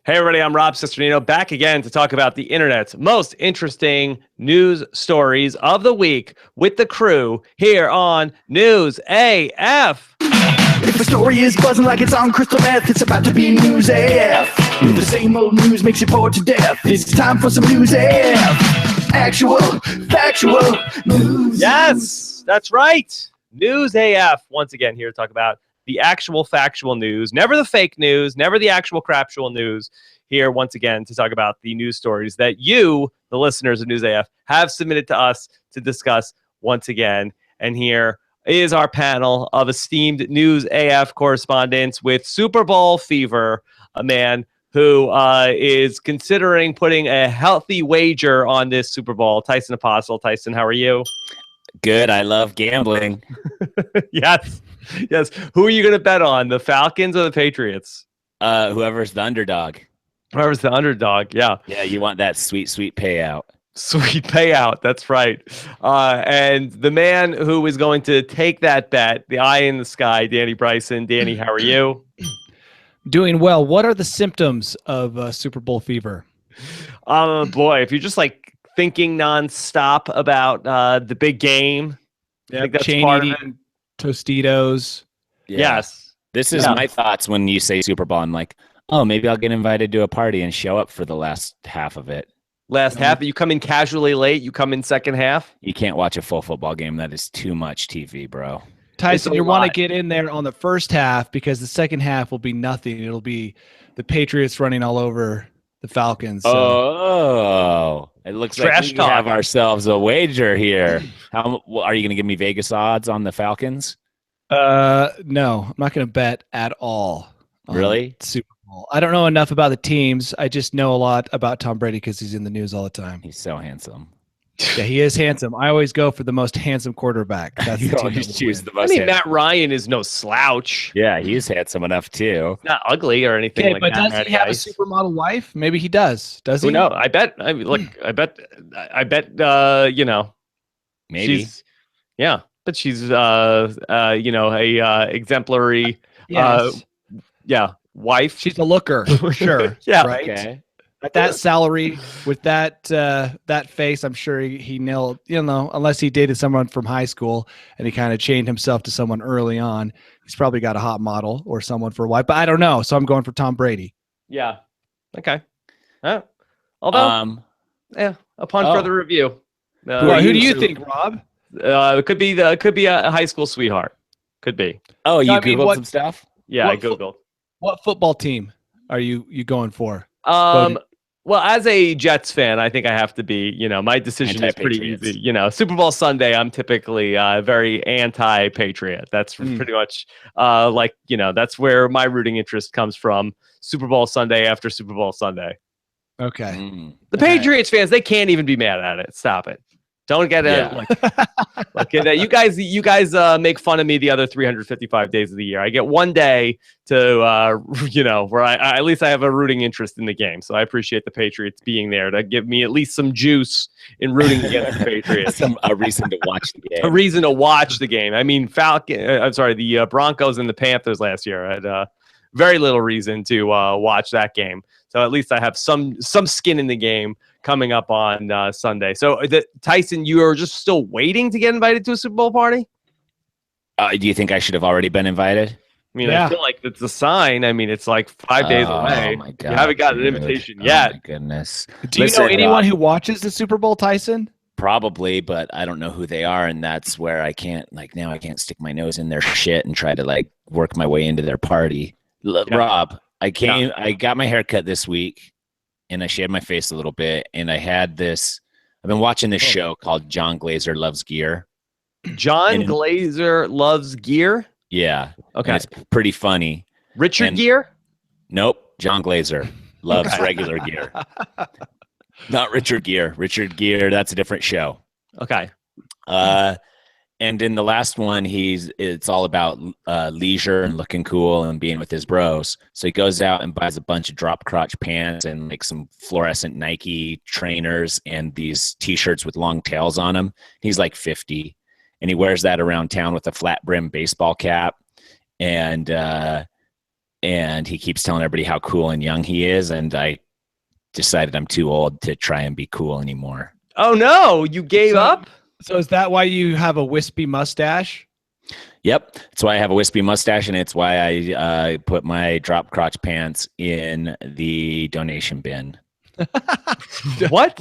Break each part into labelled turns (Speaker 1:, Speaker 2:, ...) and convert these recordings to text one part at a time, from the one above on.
Speaker 1: Hey everybody, I'm Rob Cisternino, back again to talk about the internet's most interesting news stories of the week with the crew here on News AF.
Speaker 2: If a story is buzzing like it's on crystal meth, it's about to be News AF. If the same old news makes you bored to death, it's time for some News AF. Actual, factual news.
Speaker 1: Yes, that's right. News AF, once again here to talk about the actual factual news, never the fake news, never the actual craptual news. Here once again to talk about the news stories that you, the listeners of News AF, have submitted to us to discuss once again. And here is our panel of esteemed News AF correspondents with Super Bowl fever, a man who is considering putting a healthy wager on this Super Bowl. Tyson Apostle. Tyson, how are you?
Speaker 3: Good. I love gambling.
Speaker 1: Yes. Who are you going to bet on, the Falcons or the Patriots?
Speaker 3: Whoever's the underdog.
Speaker 1: Whoever's the underdog, yeah.
Speaker 3: Yeah, you want that sweet payout.
Speaker 1: Sweet payout, that's right. And the man who is going to take that bet, the eye in the sky, Danny Bryson. Danny, how are you?
Speaker 4: Doing well. What are the symptoms of Super Bowl fever?
Speaker 1: Boy, if you're just like thinking nonstop about the big game, I think that's
Speaker 4: chain
Speaker 1: part
Speaker 4: eating,
Speaker 1: of it.
Speaker 4: Tostitos.
Speaker 3: Yeah.
Speaker 1: Yes.
Speaker 3: This is my thoughts when you say Super Bowl. I'm like, oh, maybe I'll get invited to a party and show up for the last half of it.
Speaker 1: Last half, you come in casually late, you come in second half.
Speaker 3: You can't watch a full football game. That is too much TV, bro.
Speaker 4: Tyson, you want to get in there on the first half because the second half will be nothing. It'll be the Patriots running all over the Falcons. So.
Speaker 3: Oh, it looks
Speaker 1: Trash
Speaker 3: like we
Speaker 1: talk.
Speaker 3: have ourselves a wager here. How are you going to give me Vegas odds on the Falcons?
Speaker 4: No, I'm not going to bet at all.
Speaker 3: Really?
Speaker 4: Super Bowl. I don't know enough about the teams. I just know a lot about Tom Brady because he's in the news all the time.
Speaker 3: He's so handsome.
Speaker 4: Yeah, he is handsome. I always go for the most handsome quarterback. That's
Speaker 3: You
Speaker 4: the team
Speaker 3: always
Speaker 4: that will
Speaker 3: choose
Speaker 4: win.
Speaker 3: the
Speaker 1: I
Speaker 3: most
Speaker 1: mean,
Speaker 3: handsome.
Speaker 1: Matt Ryan is no slouch.
Speaker 3: Yeah, he's handsome enough too.
Speaker 1: Not ugly or anything
Speaker 4: Okay,
Speaker 1: like
Speaker 4: but
Speaker 1: that.
Speaker 4: does he have a supermodel wife? Maybe he does. Does he?
Speaker 1: Who knows? I bet. I bet. You know,
Speaker 3: Maybe.
Speaker 1: she's, yeah, but she's you know, a exemplary
Speaker 4: Yes.
Speaker 1: wife.
Speaker 4: She's a looker for sure.
Speaker 1: Yeah.
Speaker 4: Right.
Speaker 3: Okay.
Speaker 4: At that salary with that face, I'm sure he nailed, unless he dated someone from high school and he kind of chained himself to someone early on. He's probably got a hot model or someone for a wife, but I don't know. So I'm going for Tom Brady.
Speaker 1: Yeah. Okay. Although, upon further review,
Speaker 4: Who do you think, Rob?
Speaker 1: it could be a high school sweetheart. Could be.
Speaker 3: Oh, you
Speaker 4: I mean,
Speaker 3: Googled some stuff?
Speaker 1: Yeah, I
Speaker 4: What
Speaker 1: googled.
Speaker 4: What football team are you going for?
Speaker 1: Well, as a Jets fan, I think I have to be, my decision is pretty
Speaker 3: Anti-Patriots.
Speaker 1: easy. Super Bowl Sunday, I'm typically very anti-Patriot. That's pretty much that's where my rooting interest comes from. Super Bowl Sunday after Super Bowl Sunday.
Speaker 4: Okay.
Speaker 1: The Patriots fans, they can't even be mad at it. Stop it. Don't get it. You guys make fun of me the other 355 days of the year. I get one day to, where I at least I have a rooting interest in the game. So I appreciate the Patriots being there to give me at least some juice in rooting against the Patriots.
Speaker 3: A reason to watch the game.
Speaker 1: A reason to watch the game. I mean, the Broncos and the Panthers last year. I had very little reason to watch that game. So at least I have some skin in the game coming up on Sunday. So Tyson, you are just still waiting to get invited to a Super Bowl party?
Speaker 3: Do you think I should have already been invited?
Speaker 1: I mean, I feel like it's a sign. I mean, it's like 5 days away.
Speaker 3: Oh my God,
Speaker 1: you haven't gotten an invitation yet.
Speaker 3: Oh my goodness.
Speaker 4: Do you know anyone who watches the Super Bowl, Tyson?
Speaker 3: Probably, but I don't know who they are, and that's where I can't stick my nose in their shit and try to work my way into their party. Rob, I got my hair cut this week, and I shaved my face a little bit, and I've been watching this show called John Glazer Loves Gear.
Speaker 1: John Glazer Loves Gear?
Speaker 3: Yeah.
Speaker 1: Okay.
Speaker 3: And it's pretty funny.
Speaker 1: Richard Gere?
Speaker 3: Nope. John Glazer loves regular gear. Not Richard Gere. Richard Gere, that's a different show.
Speaker 1: Okay.
Speaker 3: And in the last one, it's all about leisure and looking cool and being with his bros. So he goes out and buys a bunch of drop crotch pants and some fluorescent Nike trainers and these T-shirts with long tails on them. He's like 50, and he wears that around town with a flat brim baseball cap. And and he keeps telling everybody how cool and young he is, and I decided I'm too old to try and be cool anymore.
Speaker 1: Oh no, you gave up?
Speaker 4: So is that why you have a wispy mustache?
Speaker 3: Yep, that's why I have a wispy mustache, and it's why I put my drop crotch pants in the donation bin.
Speaker 1: What?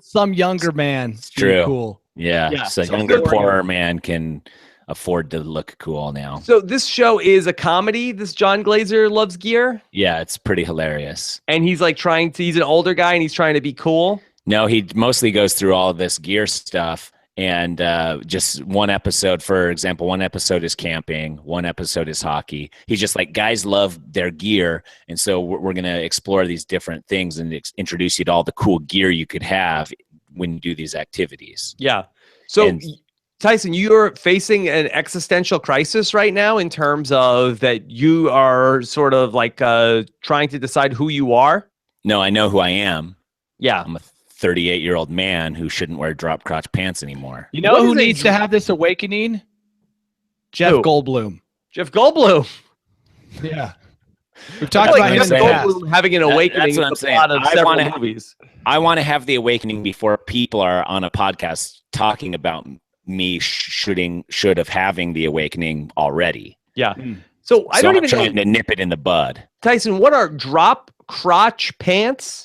Speaker 4: Some younger man.
Speaker 3: It's true.
Speaker 4: Cool.
Speaker 3: Yeah. So younger, poorer man can afford to look cool now.
Speaker 1: So this show is a comedy. This John Glazer Loves Gear.
Speaker 3: Yeah, it's pretty hilarious.
Speaker 1: And he's like he's an older guy and he's trying to be cool.
Speaker 3: No, he mostly goes through all of this gear stuff. And just one episode, for example, one episode is camping, one episode is hockey. He's just like, guys love their gear. And so we're going to explore these different things and introduce you to all the cool gear you could have when you do these activities.
Speaker 1: Yeah. So, Tyson, you're facing an existential crisis right now in terms of that you are sort of like trying to decide who you are.
Speaker 3: No, I know who I am.
Speaker 1: Yeah.
Speaker 3: I'm a 38-year-old man who shouldn't wear drop crotch pants anymore.
Speaker 4: You know who needs to have this awakening? Jeff Goldblum.
Speaker 1: Jeff Goldblum.
Speaker 4: Yeah. We've talked about him in the past.
Speaker 1: Having an awakening.
Speaker 3: That's what I'm saying. I want to have the awakening before people are on a podcast talking about me should have having the awakening already.
Speaker 1: Yeah. So I don't even
Speaker 3: trying to nip it in the bud.
Speaker 1: Tyson, what are drop crotch pants?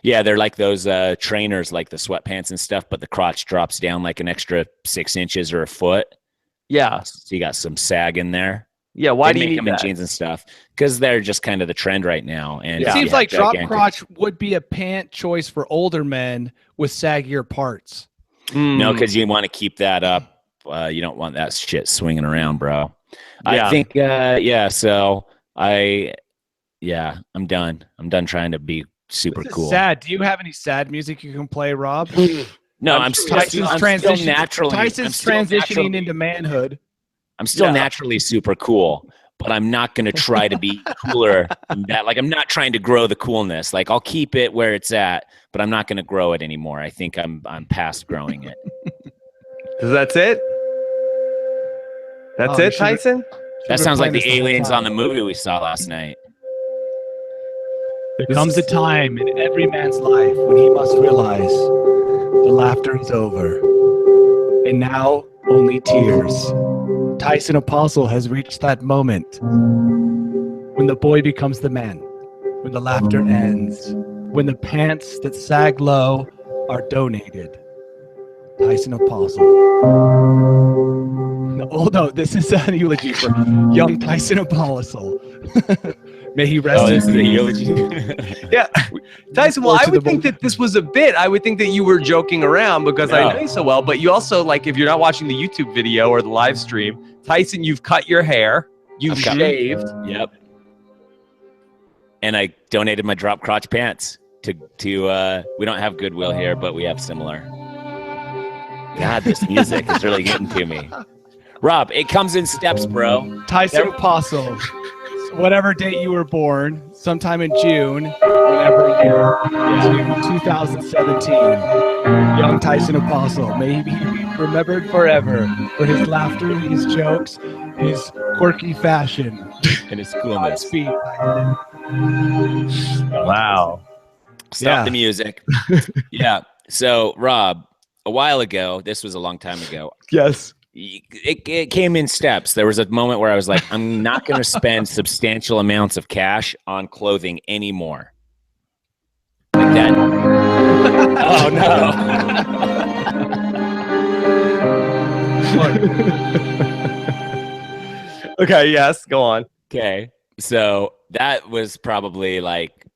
Speaker 3: Yeah, they're like those trainers, like the sweatpants and stuff, but the crotch drops down like an extra 6 inches or a foot.
Speaker 1: Yeah.
Speaker 3: So you got some sag in there.
Speaker 1: Yeah, why do you
Speaker 3: make
Speaker 1: need
Speaker 3: them
Speaker 1: that?
Speaker 3: in jeans and stuff? Because they're just kind of the trend right now. And
Speaker 4: it seems like drop crotch would be a pant choice for older men with saggier parts.
Speaker 3: No, because you want to keep that up. You don't want that shit swinging around, bro. Yeah. I think, so I'm done. I'm done trying to be super cool.
Speaker 4: Sad. Do you have any sad music you can play, Rob?
Speaker 3: No, Tyson's
Speaker 4: transitioning into manhood.
Speaker 3: I'm still naturally super cool, but I'm not going to try to be cooler than that. Like, I'm not trying to grow the coolness. Like, I'll keep it where it's at, but I'm not going to grow it anymore. I think I'm past growing it.
Speaker 1: That's it? That's it, Tyson?
Speaker 3: That sounds like the aliens on the movie we saw last night.
Speaker 4: There comes a time in every man's life when he must realize the laughter is over. And now only tears. Tyson Apostle has reached that moment when the boy becomes the man, when the laughter ends, when the pants that sag low are donated. Tyson Apostle. No, this is an eulogy for young Tyson Apostle. May he rest in peace.
Speaker 1: Yeah. Tyson, well, I would think that this was a bit. I would think that you were joking around because I know you so well, but you also, like, if you're not watching the YouTube video or the live stream, Tyson, you've cut your hair, you've shaved.
Speaker 3: Yep. And I donated my drop crotch pants to we don't have Goodwill here, but we have similar. God, this music is really getting to me. Rob, it comes in steps, bro.
Speaker 4: Tyson Apostle. Whatever date you were born, sometime in June, whatever year, to 2017. Young Tyson Apostle. May he be remembered forever for his laughter, his jokes, his quirky fashion,
Speaker 3: and his coolness.
Speaker 4: Speed.
Speaker 1: Wow.
Speaker 3: Stop the music. Yeah. So, Rob, a while ago, this was a long time ago.
Speaker 1: Yes.
Speaker 3: It came in steps. There was a moment where I was like, I'm not going to spend substantial amounts of cash on clothing anymore. Like that. Oh,
Speaker 1: no. Okay, yes, go on.
Speaker 3: Okay. So that was probably like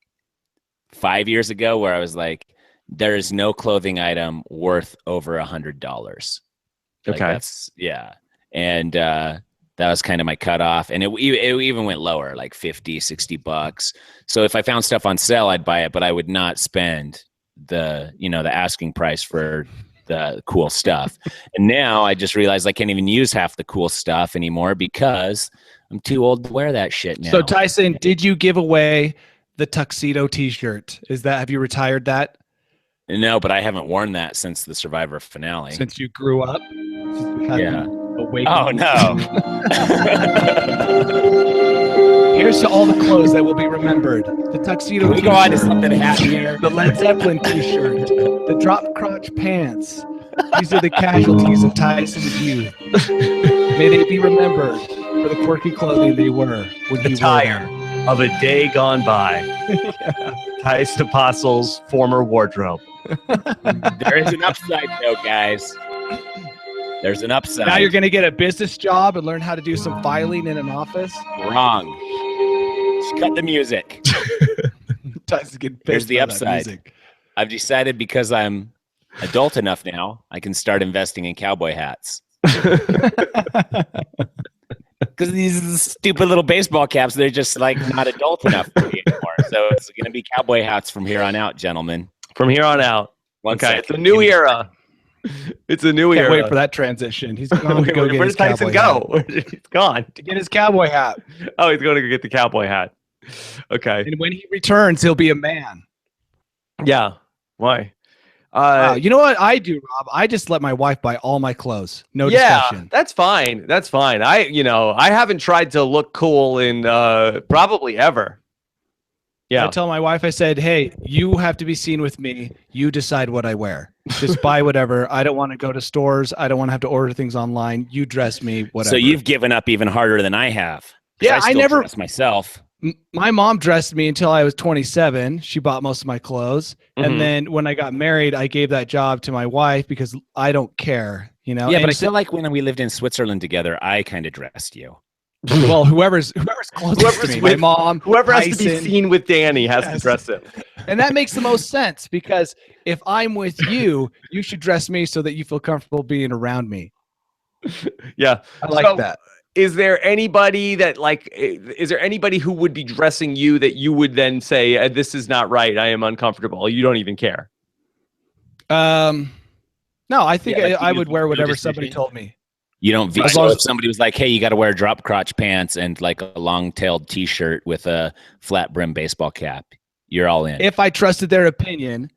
Speaker 3: 5 years ago where I was like, there is no clothing item worth over $100. Like
Speaker 1: okay.
Speaker 3: And that was kind of my cutoff. And it even went lower, like $50-$60. So if I found stuff on sale, I'd buy it, but I would not spend the asking price for the cool stuff. And now I just realized I can't even use half the cool stuff anymore because I'm too old to wear that shit now.
Speaker 4: So Tyson, did you give away the tuxedo t-shirt? Have you retired that?
Speaker 3: No, but I haven't worn that since the Survivor finale.
Speaker 4: Since you grew up?
Speaker 3: Yeah.
Speaker 4: Awakened.
Speaker 3: Oh, no.
Speaker 4: Here's to all the clothes that will be remembered. The tuxedo
Speaker 3: Can we go on to
Speaker 4: t-shirt,
Speaker 3: something happier?
Speaker 4: the Led Zeppelin t-shirt, the drop crotch pants. These are the casualties of Tyson's youth. May they be remembered for the quirky clothing they were when he wore
Speaker 1: Attire
Speaker 4: them.
Speaker 1: of a day gone by. Tyson Apostle's former wardrobe.
Speaker 3: There is an upside, though, guys. There's an upside.
Speaker 4: Now you're going to get a business job and learn how to do some filing in an office.
Speaker 3: Wrong. Just cut the music.
Speaker 4: Tyson's getting pissed
Speaker 3: Here's the
Speaker 4: by that
Speaker 3: upside.
Speaker 4: music.
Speaker 3: I've decided because I'm adult enough now, I can start investing in cowboy hats. Because these stupid little baseball caps, they're just like not adult enough for me anymore. So it's going to be cowboy hats from here on out, gentlemen.
Speaker 1: From here on out.
Speaker 3: One
Speaker 1: Okay,
Speaker 3: second.
Speaker 1: it's a new era. It's a new
Speaker 4: Can't
Speaker 1: era.
Speaker 4: wait for that transition. He's going to go get
Speaker 1: Where
Speaker 4: his
Speaker 1: did Tyson
Speaker 4: cowboy
Speaker 1: go?
Speaker 4: hat.
Speaker 1: He's gone.
Speaker 4: To get his cowboy hat.
Speaker 1: Oh, he's going to go get the cowboy hat. Okay.
Speaker 4: And when he returns, he'll be a man.
Speaker 1: Yeah. Why?
Speaker 4: Wow. You know what I do, Rob? I just let my wife buy all my clothes. No
Speaker 1: yeah,
Speaker 4: discussion.
Speaker 1: that's fine. That's fine. I haven't tried to look cool in probably ever. Yeah.
Speaker 4: I tell my wife, I said, hey, you have to be seen with me. You decide what I wear. Just buy whatever. I don't want to go to stores. I don't want to have to order things online. You dress me, whatever.
Speaker 3: So you've given up even harder than I have. 'Cause
Speaker 4: Yeah,
Speaker 3: I
Speaker 4: I
Speaker 3: still
Speaker 4: never-
Speaker 3: dress myself.
Speaker 4: My mom dressed me until I was 27. She bought most of my clothes.
Speaker 1: Mhm.
Speaker 4: And then when I got married, I gave that job to my wife because I don't care, you know?
Speaker 3: Yeah,
Speaker 4: And
Speaker 3: but I
Speaker 4: so-
Speaker 3: feel like when we lived in Switzerland together, I kind of dressed you.
Speaker 4: well, whoever's closest
Speaker 1: Whoever's
Speaker 4: to me,
Speaker 1: with-
Speaker 4: my mom,
Speaker 1: Whoever has to be
Speaker 4: Tyson.
Speaker 1: seen with Danny has to
Speaker 4: Yes.
Speaker 1: dress him.
Speaker 4: And that makes the most sense because if I'm with you, you should dress me so that you feel comfortable being around me.
Speaker 1: Yeah.
Speaker 4: I like
Speaker 1: So,
Speaker 4: that.
Speaker 1: Is there anybody who would be dressing you that you would then say, this is not right, I am uncomfortable? You don't even care.
Speaker 4: No, I think
Speaker 3: Yeah, like
Speaker 4: I
Speaker 3: you
Speaker 4: would
Speaker 3: do
Speaker 4: wear
Speaker 3: no
Speaker 4: whatever somebody
Speaker 3: decision.
Speaker 4: told me.
Speaker 3: You don't
Speaker 4: As
Speaker 3: veto
Speaker 4: long as-
Speaker 3: if somebody was like, hey, you got to wear drop crotch pants and like a long-tailed t-shirt with a flat brim baseball cap. You're all in.
Speaker 4: If I trusted their opinion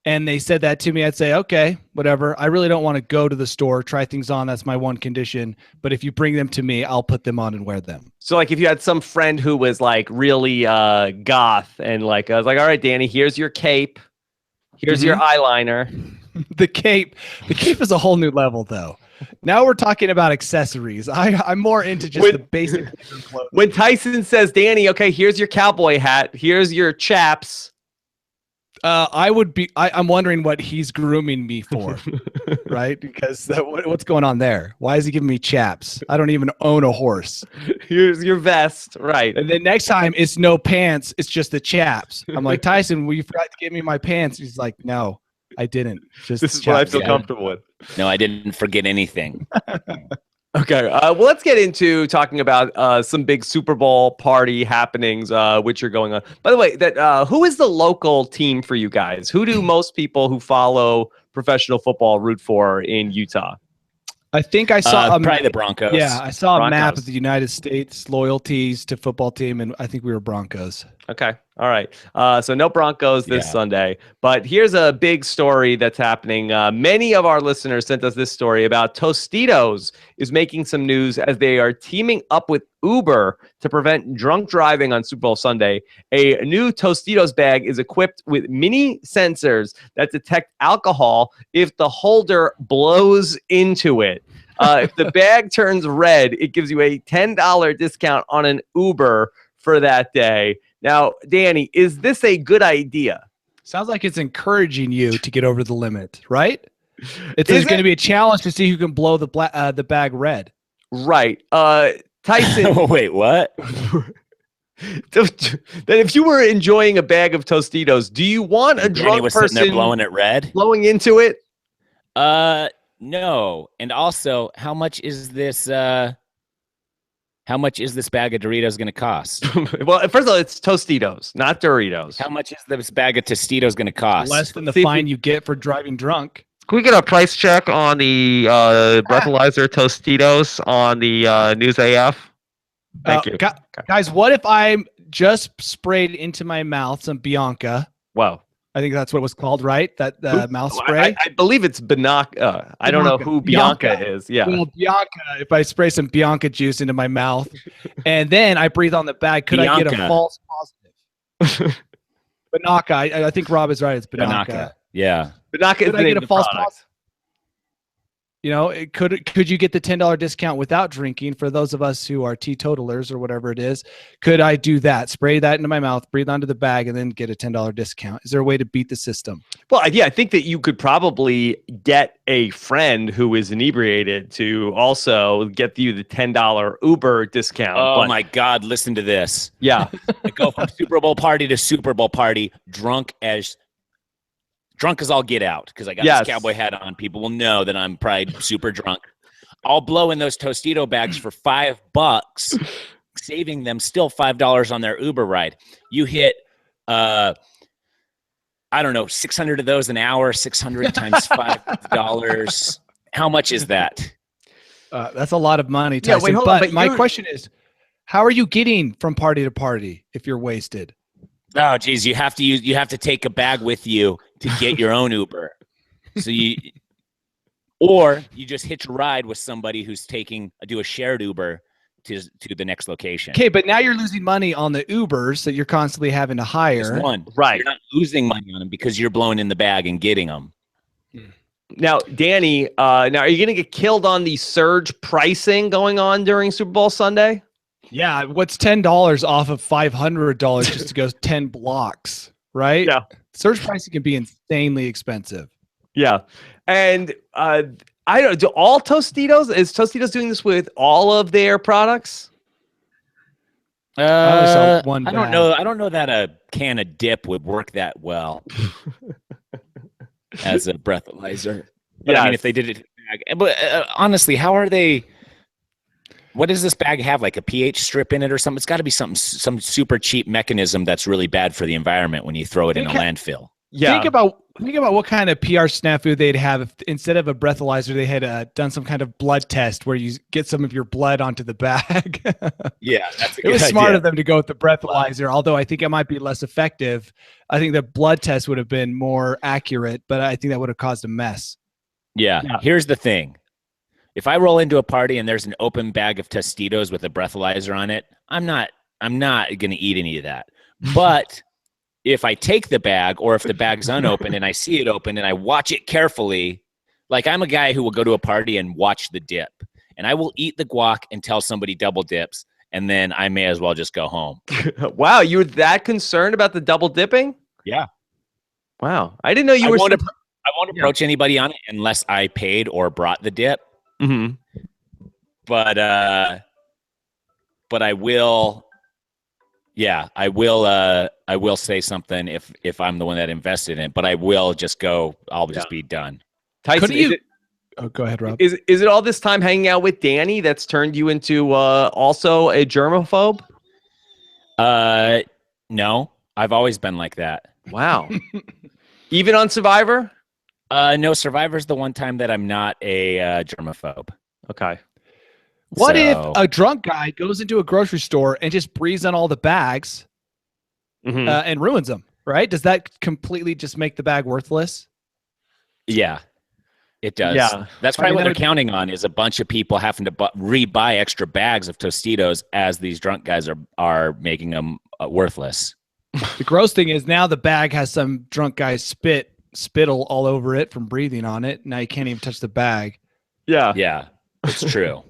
Speaker 4: and they said that to me, I'd say, okay, whatever. I really don't want to go to the store, try things on. That's my one condition. But if you bring them to me, I'll put them on and wear them.
Speaker 1: So like if you had some friend who was like really goth and like I was like, all right, Danny, here's your cape. Here's your eyeliner.
Speaker 4: The cape is a whole new level though. Now we're talking about accessories. I'm more into just
Speaker 1: When-
Speaker 4: the basic clothes.
Speaker 1: When Tyson says, Danny, okay, here's your cowboy hat. Here's your chaps.
Speaker 4: I'm wondering what he's grooming me for, right? Because what's going on there? Why is he giving me chaps? I don't even own a horse.
Speaker 1: Here's your vest. Right.
Speaker 4: And then next time it's no pants, it's just the chaps. I'm like, Tyson, well, you forgot to give me my pants. He's like, no, I didn't. Just
Speaker 1: This is what I
Speaker 4: chaps.
Speaker 1: feel
Speaker 3: Yeah.
Speaker 1: comfortable with.
Speaker 3: No, I didn't forget anything.
Speaker 1: Okay. Well, let's get into talking about some big Super Bowl party happenings, which are going on. By the way, who is the local team for you guys? Who do most people who follow professional football root for in Utah?
Speaker 4: I think I saw
Speaker 3: Probably the Broncos.
Speaker 4: Yeah, I saw a map
Speaker 1: Broncos.
Speaker 4: of the United States loyalties to football team, and I think we were Broncos.
Speaker 1: Okay. All right. So no Broncos this
Speaker 3: Yeah.
Speaker 1: Sunday, but here's a big story that's happening. Many of our listeners sent us this story about Tostitos is making some news as they are teaming up with Uber to prevent drunk driving on Super Bowl Sunday. A new Tostitos bag is equipped with mini sensors that detect alcohol if the holder blows into it. If the bag turns red, it gives you a $10 discount on an Uber for that day. Now, Danny, is this a good idea?
Speaker 4: Sounds like it's encouraging you to get over the limit, right? It's
Speaker 1: Is
Speaker 4: going
Speaker 1: it?
Speaker 4: to be a challenge to see who can blow the bag red.
Speaker 1: Right. Tyson,
Speaker 3: Wait, what?
Speaker 1: that if you were enjoying a bag of Tostitos, do you want a
Speaker 3: Danny
Speaker 1: drunk
Speaker 3: was sitting there
Speaker 1: person
Speaker 3: blowing it red.
Speaker 1: blowing into it?
Speaker 3: No. And also, how much is this bag of Doritos going to cost?
Speaker 1: Well, first of all, it's Tostitos, not Doritos.
Speaker 3: How much is this bag of Tostitos going to cost?
Speaker 4: Less than the
Speaker 1: See if
Speaker 4: fine you get for driving drunk.
Speaker 1: Can we get a price check on the breathalyzer Tostitos on the News AF? Thank you.
Speaker 4: Guys, what if I just sprayed into my mouth some Bianca
Speaker 1: Whoa.
Speaker 4: I think that's what it was called, right? That mouth spray.
Speaker 1: I believe it's Bianca. I don't know who Bianca is. Yeah.
Speaker 4: Well, Bianca, if I spray some Bianca juice into my mouth and then I breathe on the bag, could I get a false positive? Bianca. I think Rob is right. It's Bianca.
Speaker 3: Yeah.
Speaker 1: Bianca is the name of the product.
Speaker 4: You know, could you get the $10 discount without drinking for those of us who are teetotalers or whatever it is? Could I do that? Spray that into my mouth, breathe onto the bag, and then get a $10 discount? Is there a way to beat the system?
Speaker 1: Well, yeah, I think that you could probably get a friend who is inebriated to also get you the $10 Uber discount.
Speaker 3: Oh my God, listen to this.
Speaker 1: Yeah.
Speaker 3: I go from Super Bowl party to Super Bowl party, drunk as all get out, because I got this cowboy hat on. People will know that I'm probably super drunk. I'll blow in those Tostito bags for $5, saving them still $5 on their Uber ride. You hit, I don't know, 600 of those an hour, 600 times $5. How much is that?
Speaker 4: That's a lot of money, Tyson.
Speaker 1: Yeah, wait, hold on,
Speaker 4: but my question is, how are you getting from party to party if you're wasted?
Speaker 3: Oh, geez, you have to take a bag with you to get your own Uber. Or you just hitch a ride with somebody who's do a shared Uber to the next location.
Speaker 4: Okay, but now you're losing money on the Ubers that you're constantly having to hire.
Speaker 1: Right.
Speaker 3: You're not losing money on them because you're blowing in the bag and getting them.
Speaker 1: Now, Danny, are you going to get killed on the surge pricing going on during Super Bowl Sunday?
Speaker 4: Yeah, what's $10 off of $500 just to go 10 blocks, right?
Speaker 1: Yeah.
Speaker 4: Surge pricing can be insanely expensive.
Speaker 1: Yeah. And I don't do all Tostitos? Is Tostitos doing this with all of their products?
Speaker 3: I don't know. I don't know that a can of dip would work that well as a breathalyzer. But I mean, if they did it, but honestly, how are they? What does this bag have? Like a pH strip in it or something? It's got to be some super cheap mechanism that's really bad for the environment when you throw it in a landfill.
Speaker 1: Yeah.
Speaker 4: Think about what kind of PR snafu they'd have if instead of a breathalyzer, they had done some kind of blood test where you get some of your blood onto the bag.
Speaker 3: Yeah, that's a
Speaker 4: it
Speaker 3: good
Speaker 4: was smart
Speaker 3: idea.
Speaker 4: of them to go with the breathalyzer, although I think it might be less effective. I think the blood test would have been more accurate, but I think that would have caused a mess.
Speaker 3: Yeah. Here's the thing. If I roll into a party and there's an open bag of Tostitos with a breathalyzer on it, I'm not going to eat any of that. But if I take the bag, or if the bag's unopened and I see it open and I watch it carefully, like I'm a guy who will go to a party and watch the dip, and I will eat the guac until somebody double dips, and then I may as well just go home.
Speaker 1: Wow, you were that concerned about the double dipping?
Speaker 3: Yeah.
Speaker 1: Wow, I didn't know you were.
Speaker 3: I won't approach anybody on it unless I paid or brought the dip.
Speaker 1: Mm-hmm.
Speaker 3: But I will. Yeah, I will say something if I'm the one that invested in it, but I will just go. I'll just be done.
Speaker 1: Tyson,
Speaker 4: go ahead, Rob.
Speaker 1: Is it all this time hanging out with Danny that's turned you into also a germaphobe?
Speaker 3: No, I've always been like that.
Speaker 1: Wow. Even on Survivor?
Speaker 3: No, Survivor's the one time that I'm not a germaphobe.
Speaker 1: Okay.
Speaker 4: What if a drunk guy goes into a grocery store and just breathes on all the bags and ruins them, right? Does that completely just make the bag worthless?
Speaker 3: Yeah, it does.
Speaker 1: Yeah.
Speaker 3: That's probably what they're counting on, is a bunch of people having to rebuy extra bags of Tostitos as these drunk guys are making them worthless.
Speaker 4: The gross thing is now the bag has some drunk guy's spittle all over it from breathing on it. Now you can't even touch the bag.
Speaker 3: Yeah, it's true.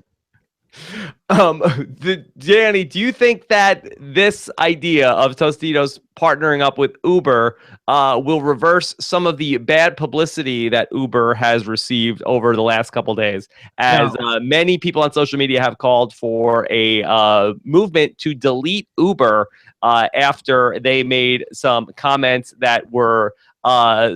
Speaker 1: Danny, do you think that this idea of Tostitos partnering up with Uber will reverse some of the bad publicity that Uber has received over the last couple days, as many people on social media have called for a movement to delete Uber after they made some comments that were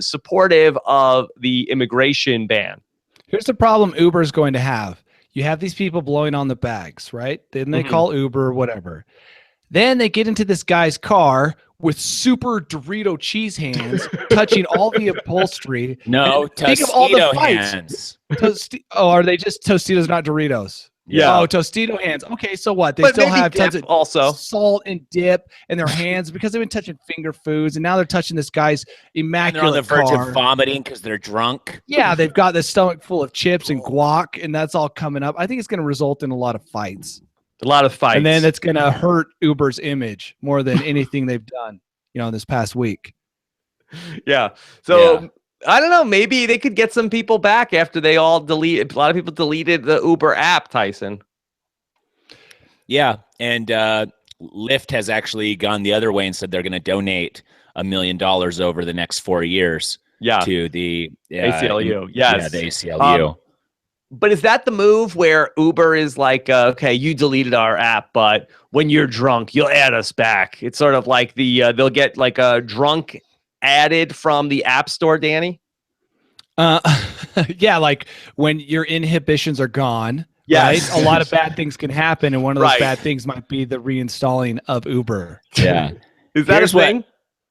Speaker 1: supportive of the immigration ban?
Speaker 4: Here's the problem Uber is going to have. You have these people blowing on the bags, right? Then they call Uber, whatever. Then they get into this guy's car with super Dorito cheese hands, touching all the upholstery.
Speaker 3: No,
Speaker 4: think of all the
Speaker 3: Tostito
Speaker 4: fights.
Speaker 3: hands.
Speaker 4: Are they just Tostitos, not Doritos?
Speaker 1: Yeah.
Speaker 4: Oh, Tostito hands. Okay, so what? They
Speaker 1: But
Speaker 4: still
Speaker 1: maybe
Speaker 4: have tons
Speaker 1: dip
Speaker 4: of
Speaker 1: also.
Speaker 4: salt and dip in their hands because they've been touching finger foods, and now they're touching this guy's
Speaker 3: And they're on the
Speaker 4: immaculate
Speaker 3: verge
Speaker 4: car.
Speaker 3: of vomiting because they're drunk.
Speaker 4: Yeah, they've got this stomach full of chips and guac, and that's all coming up. I think it's going to result in a lot of fights.
Speaker 1: A lot of fights.
Speaker 4: And then it's going to hurt Uber's image more than anything they've done, in this past week.
Speaker 1: Yeah. So
Speaker 3: Yeah.
Speaker 1: I don't know. Maybe they could get some people back after they all delete. A lot of people deleted the Uber app, Tyson.
Speaker 3: Yeah, and Lyft has actually gone the other way and said they're going to donate $1 million over the next 4 years
Speaker 1: Yeah.
Speaker 3: to the
Speaker 1: ACLU.
Speaker 3: Yeah,
Speaker 1: Yes.
Speaker 3: the ACLU.
Speaker 1: But is that the move where Uber is like, okay, you deleted our app, but when you're drunk, you'll add us back? It's sort of like they'll get like a drunk added from the App Store, Danny.
Speaker 4: Yeah, like when your inhibitions are gone.
Speaker 1: Yes.
Speaker 4: Right? A lot of bad things can happen, and one of those
Speaker 1: Right.
Speaker 4: bad things might be the reinstalling of Uber.
Speaker 3: Yeah.
Speaker 1: Is that
Speaker 3: Here's
Speaker 1: a thing?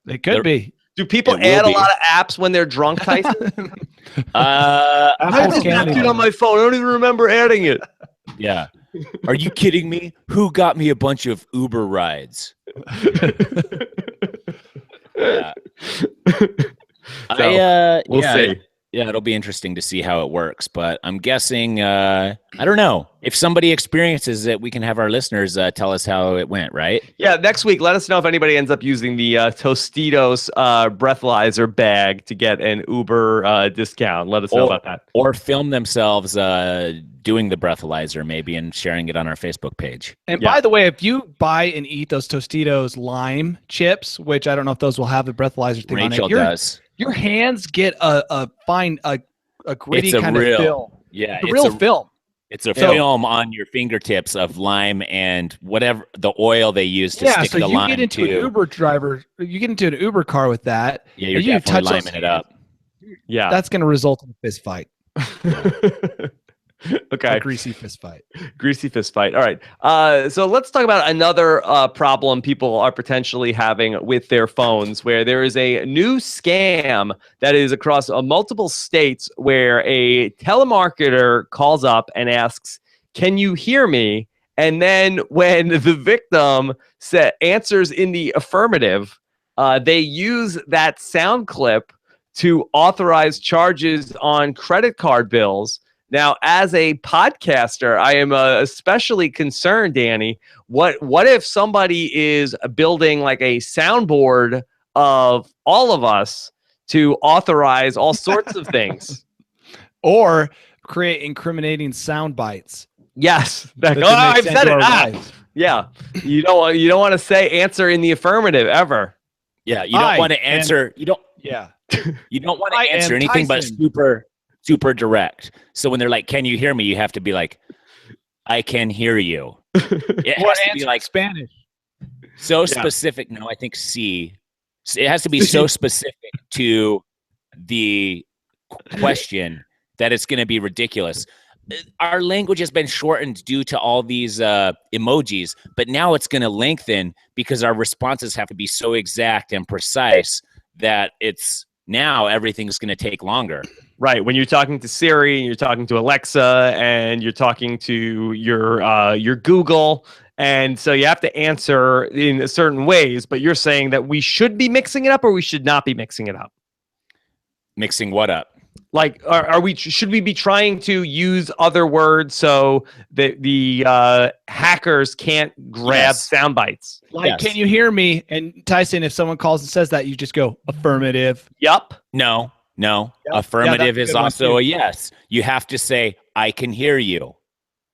Speaker 4: It could be.
Speaker 1: Do people
Speaker 3: It will
Speaker 1: add a
Speaker 3: be.
Speaker 1: lot of apps when they're drunk, Tyson?
Speaker 3: Uh,
Speaker 1: I
Speaker 4: Apple's
Speaker 1: just
Speaker 4: counting
Speaker 1: left it
Speaker 4: on
Speaker 1: on my phone. I don't even remember adding it.
Speaker 3: yeah. Are you kidding me? Who got me a bunch of Uber rides? Yeah.
Speaker 1: We'll see.
Speaker 3: Yeah, it'll be interesting to see how it works, but I'm guessing I don't know. If somebody experiences it, we can have our listeners tell us how it went, right?
Speaker 1: Yeah, next week, let us know if anybody ends up using the Tostitos breathalyzer bag to get an Uber discount. Let us know about that.
Speaker 3: Or film themselves doing the breathalyzer maybe and sharing it on our Facebook page.
Speaker 4: And
Speaker 1: Yeah.
Speaker 4: by the way, if you buy and eat those Tostitos lime chips, which I don't know if those will have the breathalyzer thing
Speaker 3: Rachel
Speaker 4: on it,
Speaker 3: does.
Speaker 4: your hands get a fine, a gritty
Speaker 3: It's a
Speaker 4: kind
Speaker 3: real-
Speaker 4: of film.
Speaker 3: Yeah,
Speaker 4: The real film.
Speaker 3: It's a
Speaker 4: So-
Speaker 3: film on your fingertips of lime and whatever the oil they use to
Speaker 4: Yeah,
Speaker 3: stick
Speaker 4: so
Speaker 3: the
Speaker 4: you
Speaker 3: lime
Speaker 4: get into
Speaker 3: to.
Speaker 4: an Uber driver, you get into an Uber car with that.
Speaker 3: Yeah, you're
Speaker 4: and you
Speaker 3: definitely
Speaker 4: touch those
Speaker 3: liming it up.
Speaker 1: Yeah.
Speaker 4: That's going to result in a fist fight,
Speaker 1: Okay.
Speaker 4: a greasy fist fight.
Speaker 1: Greasy fist fight. All right. So let's talk about another problem people are potentially having with their phones, where there is a new scam that is across multiple states where a telemarketer calls up and asks, "Can you hear me?" And then when the victim answers in the affirmative, they use that sound clip to authorize charges on credit card bills. Now, as a podcaster, I am especially concerned, Danny. What if somebody is building like a soundboard of all of us to authorize all sorts of things?
Speaker 4: Or create incriminating sound bites.
Speaker 1: Yes.
Speaker 4: that
Speaker 1: Oh,
Speaker 4: make
Speaker 1: I've
Speaker 4: sense
Speaker 1: said
Speaker 4: to
Speaker 1: it.
Speaker 4: our
Speaker 1: Ah,
Speaker 4: lives.
Speaker 1: yeah. You don't want to say answer in the affirmative ever.
Speaker 3: Yeah, you don't
Speaker 4: I
Speaker 3: want to answer. You don't
Speaker 4: Yeah.
Speaker 3: want
Speaker 4: I
Speaker 3: to answer
Speaker 4: am
Speaker 3: anything
Speaker 4: Tyson.
Speaker 3: but super direct. So when they're like, "Can you hear me?" You have to be like, "I can hear you." It
Speaker 4: Or
Speaker 3: has to be
Speaker 4: answer
Speaker 3: like
Speaker 4: in Spanish.
Speaker 3: so specific. No, I think C. It has to be so specific to the question that it's going to be ridiculous. Our language has been shortened due to all these emojis, but now it's going to lengthen because our responses have to be so exact and precise that now everything's going to take longer.
Speaker 1: Right. When you're talking to Siri, you're talking to Alexa, and you're talking to your Google, and so you have to answer in certain ways. But you're saying that we should be mixing it up, or we should not be mixing it up.
Speaker 3: Mixing what up?
Speaker 1: Like, should we be trying to use other words so that the hackers can't grab
Speaker 3: Yes.
Speaker 1: sound bites?
Speaker 4: Like,
Speaker 3: Yes.
Speaker 4: can you hear me? And Tyson, if someone calls and says that, you just go affirmative.
Speaker 1: Yup.
Speaker 3: No.
Speaker 4: Yep.
Speaker 3: Affirmative
Speaker 4: that's a
Speaker 3: is
Speaker 4: good one,
Speaker 3: also
Speaker 4: too.
Speaker 3: a yes. You have to say, "I can hear you."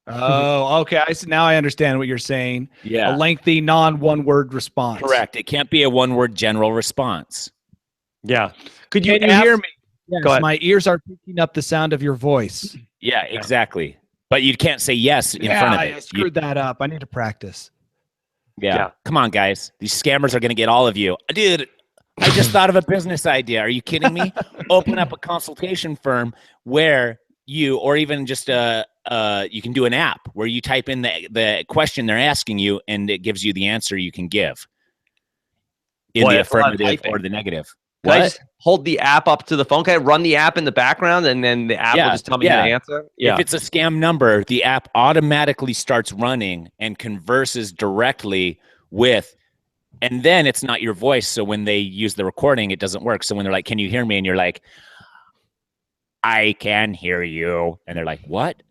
Speaker 4: Oh, okay. Now I understand what you're saying.
Speaker 3: Yeah.
Speaker 4: A lengthy, non-one-word response.
Speaker 3: Correct. It can't be a one-word general response.
Speaker 1: Yeah. Could you
Speaker 4: Can you hear me? Yes,
Speaker 1: Go ahead.
Speaker 4: my ears are picking up the sound of your voice.
Speaker 3: Yeah, exactly. But you can't say yes in front of
Speaker 4: I
Speaker 3: it. You-
Speaker 4: screwed that up. I need to practice.
Speaker 3: yeah. Come on, guys. These scammers are going to get all of you. Dude, I just thought of a business idea. Are you kidding me? Open up a consultation firm where or even just you can do an app where you type in the question they're asking you and it gives you the answer you can give in
Speaker 1: Boy,
Speaker 3: the
Speaker 1: that's a lot of
Speaker 3: affirmative
Speaker 1: typing.
Speaker 3: or the negative.
Speaker 1: Can I
Speaker 3: What?
Speaker 1: just hold the app up to the phone? Can I run the app in the background and then the app will just tell me how to answer? Yeah.
Speaker 3: If it's a scam number, the app automatically starts running and converses directly with, and then it's not your voice. So when they use the recording, it doesn't work. So when they're like, "Can you hear me?" and you're like, "I can hear you," and they're like, "What?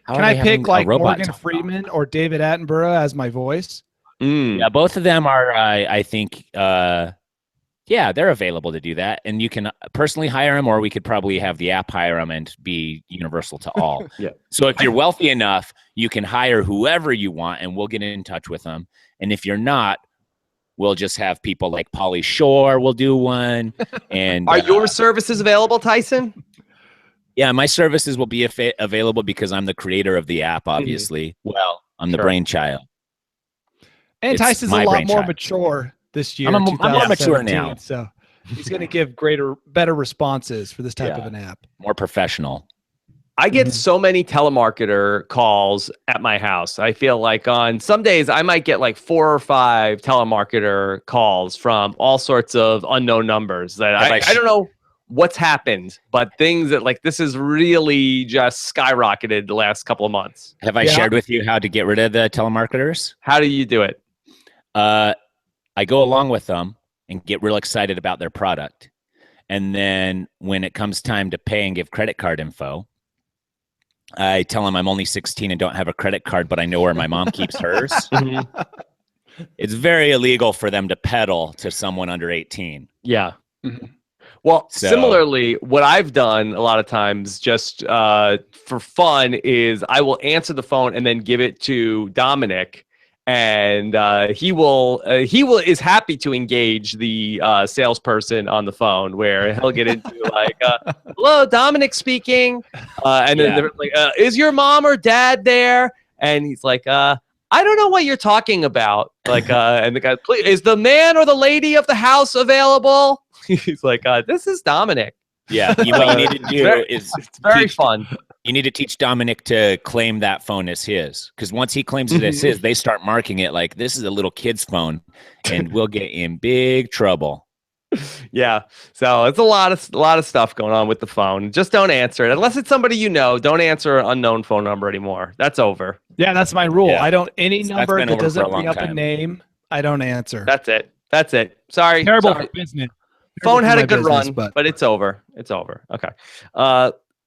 Speaker 3: How
Speaker 4: Can
Speaker 3: are
Speaker 4: I
Speaker 3: they having
Speaker 4: pick
Speaker 3: a
Speaker 4: like
Speaker 3: robot
Speaker 4: Morgan
Speaker 3: talk?"
Speaker 4: Freeman or David Attenborough as my voice?
Speaker 3: Yeah, both of them are. I think. Yeah, they're available to do that, and you can personally hire them, or we could probably have the app hire them and be universal to all.
Speaker 1: Yeah.
Speaker 3: So if you're wealthy enough, you can hire whoever you want, and we'll get in touch with them. And if you're not, we'll just have people like Pauly Shore. We'll do one. And
Speaker 1: Are your services available, Tyson?
Speaker 3: yeah, my services will be available because I'm the creator of the app. Obviously, well, I'm the brainchild.
Speaker 4: And
Speaker 3: It's
Speaker 4: Tyson's
Speaker 3: my
Speaker 4: a lot more
Speaker 3: brainchild.
Speaker 4: mature this year.
Speaker 3: I'm more mature
Speaker 4: 2017,
Speaker 3: now.
Speaker 4: so he's going to give better responses for this type of an app.
Speaker 3: More professional.
Speaker 1: I get so many telemarketer calls at my house. I feel like on some days I might get like 4 or 5 telemarketer calls from all sorts of unknown numbers that I don't know what's happened, but things that like this has really just skyrocketed the last couple of months.
Speaker 3: Have I shared with you how to get rid of the telemarketers?
Speaker 1: How do you do it?
Speaker 3: I go along with them and get real excited about their product. And then when it comes time to pay and give credit card info, I tell them I'm only 16 and don't have a credit card, but I know where my mom keeps hers. It's very illegal for them to peddle to someone under 18.
Speaker 1: Yeah. Well, similarly, what I've done a lot of times just for fun is I will answer the phone and then give it to Dominic. And he is happy to engage the salesperson on the phone, where he'll get into like, "Hello, Dominic speaking," and then they're like, "Is your mom or dad there?" And he's like, "I don't know what you're talking about." Like, and the guy, "Please, is the man or the lady of the house available?" He's like, "This is Dominic."
Speaker 3: Yeah, what you need to do is
Speaker 1: it's very fun.
Speaker 3: You need to teach Dominic to claim that phone as his, because once he claims it as his, they start marking it like this is a little kid's phone, and we'll get in big trouble.
Speaker 1: Yeah, so it's a lot of stuff going on with the phone. Just don't answer it unless it's somebody you know. Don't answer an unknown phone number anymore. That's over.
Speaker 4: Yeah, that's my rule.
Speaker 3: Yeah.
Speaker 4: I don't any number that doesn't bring up
Speaker 3: time.
Speaker 4: a name. I don't answer.
Speaker 1: That's it. Sorry.
Speaker 4: Terrible
Speaker 1: Sorry.
Speaker 4: for business.
Speaker 1: Phone had a good
Speaker 4: business,
Speaker 1: run, but it's over. It's over. Okay.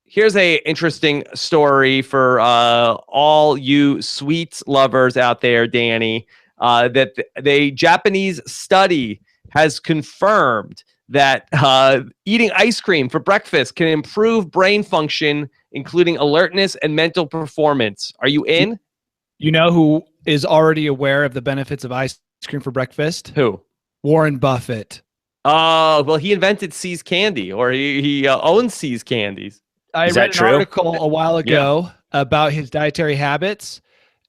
Speaker 1: Here's a interesting story for all you sweets lovers out there, Danny. That the Japanese study has confirmed that eating ice cream for breakfast can improve brain function, including alertness and mental performance. Are you in?
Speaker 4: You know who is already aware of the benefits of ice cream for breakfast?
Speaker 1: Who?
Speaker 4: Warren Buffett.
Speaker 1: Oh, well, he invented See's Candy, or he owns See's Candies.
Speaker 4: I
Speaker 3: Is
Speaker 4: read
Speaker 3: that
Speaker 4: an
Speaker 3: true?
Speaker 4: article a while ago about his dietary habits.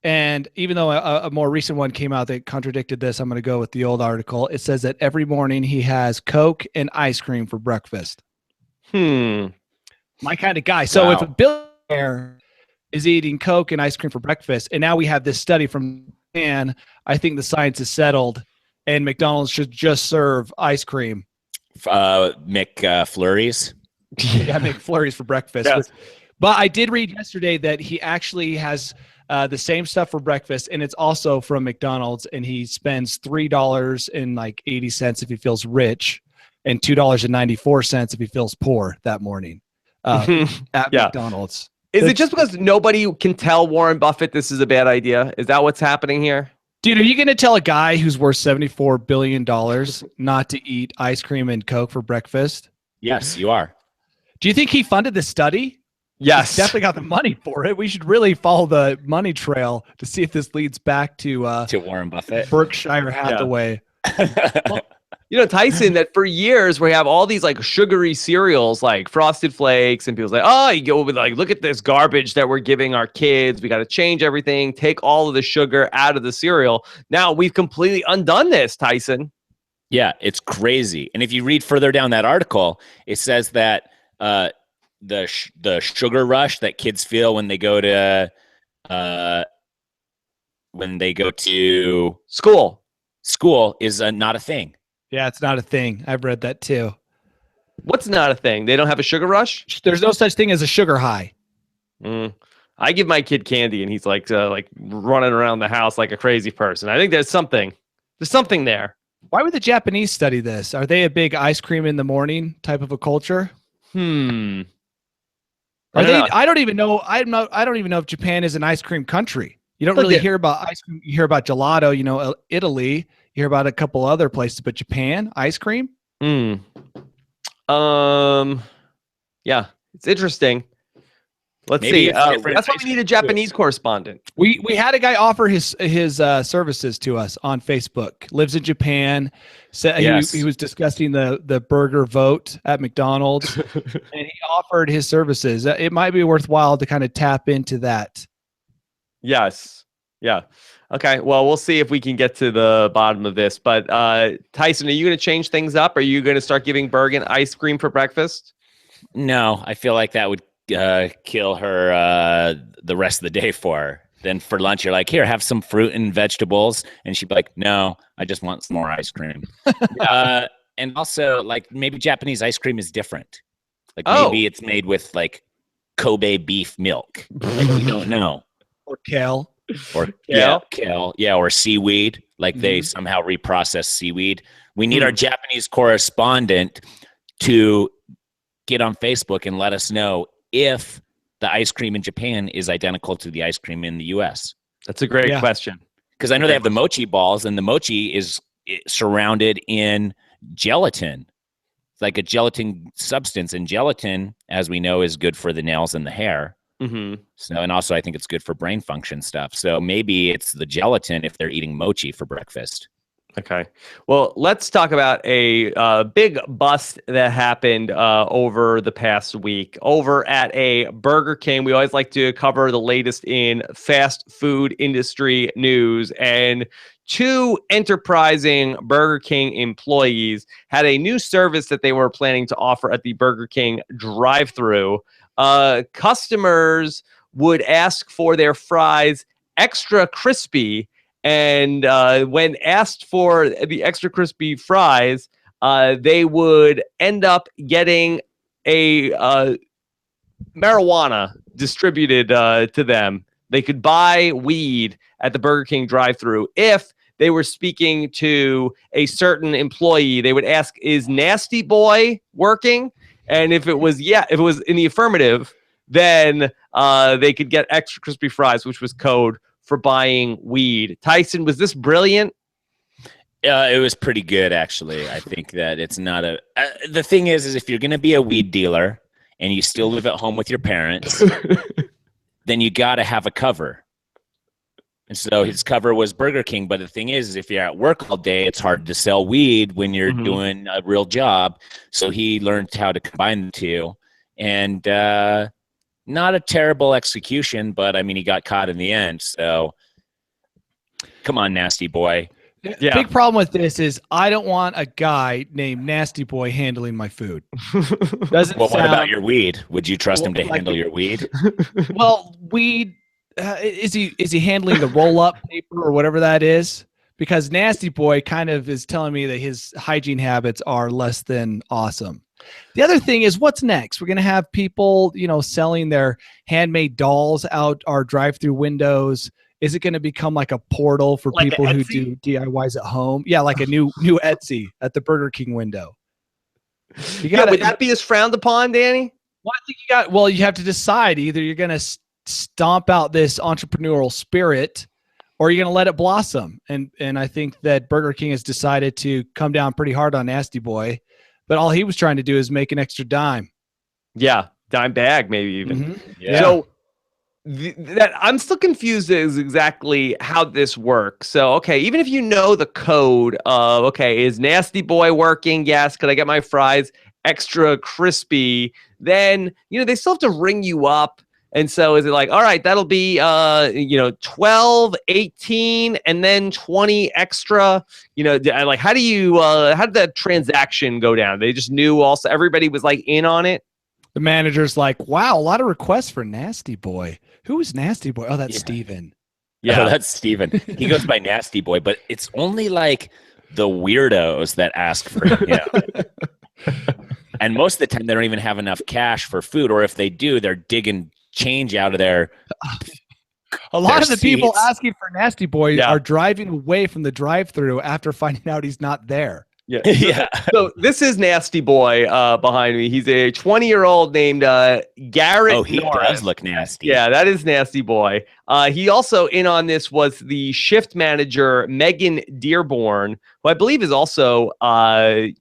Speaker 4: And even though a more recent one came out that contradicted this, I'm going to go with the old article. It says that every morning he has Coke and ice cream for breakfast. My kind of guy. So if a billionaire is eating Coke and ice cream for breakfast, and now we have this study from Japan, I think the science is settled, and McDonald's should just serve ice cream.
Speaker 3: McFlurries.
Speaker 4: Yeah, McFlurries for breakfast.
Speaker 1: Yeah.
Speaker 4: But I did read yesterday that he actually has the same stuff for breakfast, and it's also from McDonald's, and he spends $3.80 if he feels rich, and $2.94 if he feels poor that morning at McDonald's.
Speaker 1: Is it just because nobody can tell Warren Buffett this is a bad idea? Is that what's happening here?
Speaker 4: Dude, are you going to tell a guy who's worth $74 billion not to eat ice cream and Coke for breakfast?
Speaker 3: Yes, you are.
Speaker 4: Do you think he funded this study?
Speaker 1: Yes.
Speaker 4: He's definitely got the money for it. We should really follow the money trail to see if this leads back to
Speaker 3: Warren Buffett.
Speaker 4: Berkshire Hathaway.
Speaker 1: Well, you know, Tyson, that for years we have all these like sugary cereals like Frosted Flakes, and people's like, oh, you go with like, look at this garbage that we're giving our kids. We got to change everything, take all of the sugar out of the cereal. Now we've completely undone this, Tyson.
Speaker 3: Yeah, it's crazy. And if you read further down that article, it says that the sugar rush that kids feel when they go to school is not a thing.
Speaker 4: Yeah, it's not a thing. I've read that too.
Speaker 1: What's not a thing? They don't have a sugar rush?
Speaker 4: There's no such thing as a sugar high.
Speaker 1: I give my kid candy, and he's like running around the house like a crazy person. I think there's something there.
Speaker 4: Why would the Japanese study this? Are they a big ice cream in the morning type of a culture?
Speaker 1: I
Speaker 4: Are
Speaker 1: don't
Speaker 4: they?
Speaker 1: know.
Speaker 4: I don't even know. I don't even know if Japan is an ice cream country. You don't really hear about ice cream. You hear about gelato. You know, Italy. You hear about a couple other places, but Japan ice cream.
Speaker 1: Yeah, it's interesting. Let's
Speaker 3: Maybe
Speaker 1: see.
Speaker 3: it's different
Speaker 1: That's why
Speaker 3: ice
Speaker 1: we need a
Speaker 3: cream, too.
Speaker 1: Japanese correspondent.
Speaker 4: We had a guy offer his services to us on Facebook. Lives in Japan. Said he was discussing the burger vote at McDonald's, and he offered his services. It might be worthwhile to kind of tap into that.
Speaker 1: Yes. Yeah. Okay. Well, we'll see if we can get to the bottom of this. But Tyson, are you going to change things up? Are you going to start giving Bergen ice cream for breakfast?
Speaker 3: No, I feel like that would kill her the rest of the day for her. Then for lunch, you're like, here, have some fruit and vegetables. And she'd be like, no, I just want some more ice cream. And also, like, maybe Japanese ice cream is different. Like, maybe it's made with, like, Kobe beef milk. Like, we don't know.
Speaker 4: Or kale.
Speaker 3: Or kale. Yeah, or seaweed. Like, they somehow reprocess seaweed. We need our Japanese correspondent to get on Facebook and let us know if the ice cream in Japan is identical to the ice cream in the U.S.
Speaker 1: That's a great question.
Speaker 3: Because I know they have the mochi balls, and the mochi is surrounded in gelatin. It's like a gelatin substance, and gelatin, as we know, is good for the nails and the hair. So, and also I think it's good for brain function stuff. So maybe it's the gelatin if they're eating mochi for breakfast.
Speaker 1: Okay. Well, let's talk about a big bust that happened over the past week over at a Burger King. We always like to cover the latest in fast food industry news, and two enterprising Burger King employees had a new service that they were planning to offer at the Burger King drive-thru. Customers would ask for their fries extra crispy, and when asked for the extra crispy fries, they would end up getting a marijuana distributed to them. They could buy weed at the Burger King drive-thru if they were speaking to a certain employee. They would ask, "Is Nasty Boy working?" And if it was in the affirmative, then they could get extra crispy fries, which was code for buying weed. Tyson, was this brilliant?
Speaker 3: It was pretty good, actually. I think that it's not a... the thing is if you're going to be a weed dealer and you still live at home with your parents, then you got to have a cover. And so his cover was Burger King. But the thing is if you're at work all day, it's hard to sell weed when you're doing a real job. So he learned how to combine the two. And not a terrible execution, but I mean, he got caught in the end. So come on, Nasty Boy.
Speaker 4: Yeah. Big problem with this is I don't want a guy named Nasty Boy handling my food. Doesn't
Speaker 3: what about your weed? Would you trust him to handle your weed?
Speaker 4: Well, weed, is he handling the roll-up paper or whatever that is? Because Nasty Boy kind of is telling me that his hygiene habits are less than awesome. The other thing is, what's next? We're going to have people, selling their handmade dolls out our drive-through windows. Is it going to become like a portal for like people who do DIYs at home? Yeah, like a new Etsy at the Burger King window.
Speaker 1: Would that be as frowned upon, Danny?
Speaker 4: Well, I think you have to decide. Either you're going to stomp out this entrepreneurial spirit, or you're going to let it blossom. And I think that Burger King has decided to come down pretty hard on Nasty Boy. But all he was trying to do is make an extra dime.
Speaker 1: Yeah, dime bag, maybe even.
Speaker 3: Yeah.
Speaker 1: So that I'm still confused as exactly how this works. So, okay, even if you know the code of, okay, is Nasty Boy working? Yes. Could I get my fries extra crispy? Then, they still have to ring you up. And so is it like, all right, that'll be, 12, 18, and then 20 extra, like, how did that transaction go down? They just knew also everybody was like in on it.
Speaker 4: The manager's like, wow, a lot of requests for Nasty Boy. Who is Nasty Boy? Oh, that's Steven.
Speaker 3: Yeah, that's Steven. He goes by Nasty Boy, but it's only like the weirdos that ask for, and most of the time they don't even have enough cash for food, or if they do, they're digging change out of their.
Speaker 4: A lot of the people
Speaker 3: seats.
Speaker 4: asking for Nasty Boy are driving away from the drive-thru after finding out he's not there.
Speaker 1: Yeah.
Speaker 3: Yeah.
Speaker 1: So this is Nasty Boy behind me. He's a 20-year-old named Garrett.
Speaker 3: Oh, he
Speaker 1: Norris.
Speaker 3: does look nasty.
Speaker 1: Yeah, that is Nasty Boy. He also in on this was the shift manager, Megan Dearborn, who I believe is also a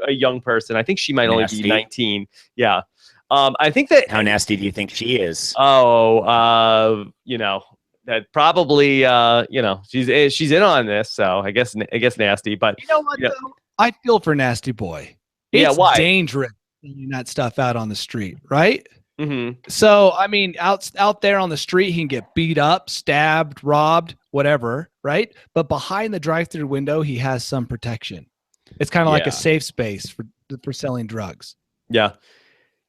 Speaker 1: young person. I think she might only be 19. Yeah. I think that.
Speaker 3: How nasty do you think she is?
Speaker 1: Oh, that probably, she's in on this. So I guess nasty. But
Speaker 4: you know what? Though? I feel for Nasty Boy. It's
Speaker 1: why?
Speaker 4: dangerous leaving that stuff out on the street, right?
Speaker 1: Mm-hmm.
Speaker 4: So I mean, out there on the street, he can get beat up, stabbed, robbed, whatever, right? But behind the drive-through window, he has some protection. It's kind of like a safe space for selling drugs.
Speaker 1: Yeah.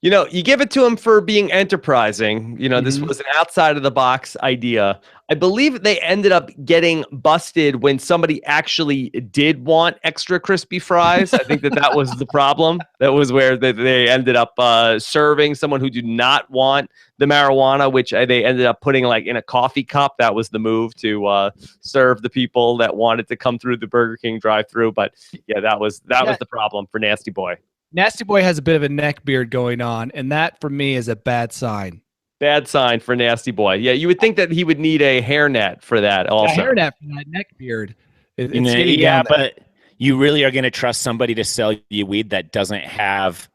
Speaker 1: You give it to him for being enterprising. This was an outside of the box idea. I believe they ended up getting busted when somebody actually did want extra crispy fries. I think that was the problem. That was where they ended up serving someone who did not want the marijuana, which they ended up putting like in a coffee cup. That was the move to serve the people that wanted to come through the Burger King drive-thru. But yeah, that was the problem for Nasty Boy.
Speaker 4: Nasty Boy has a bit of a neck beard going on, and that for me is a bad sign.
Speaker 1: Bad sign for Nasty Boy. Yeah, you would think that he would need a hairnet for that also.
Speaker 4: A hairnet for that neck beard.
Speaker 3: But you really are going to trust somebody to sell you weed that doesn't have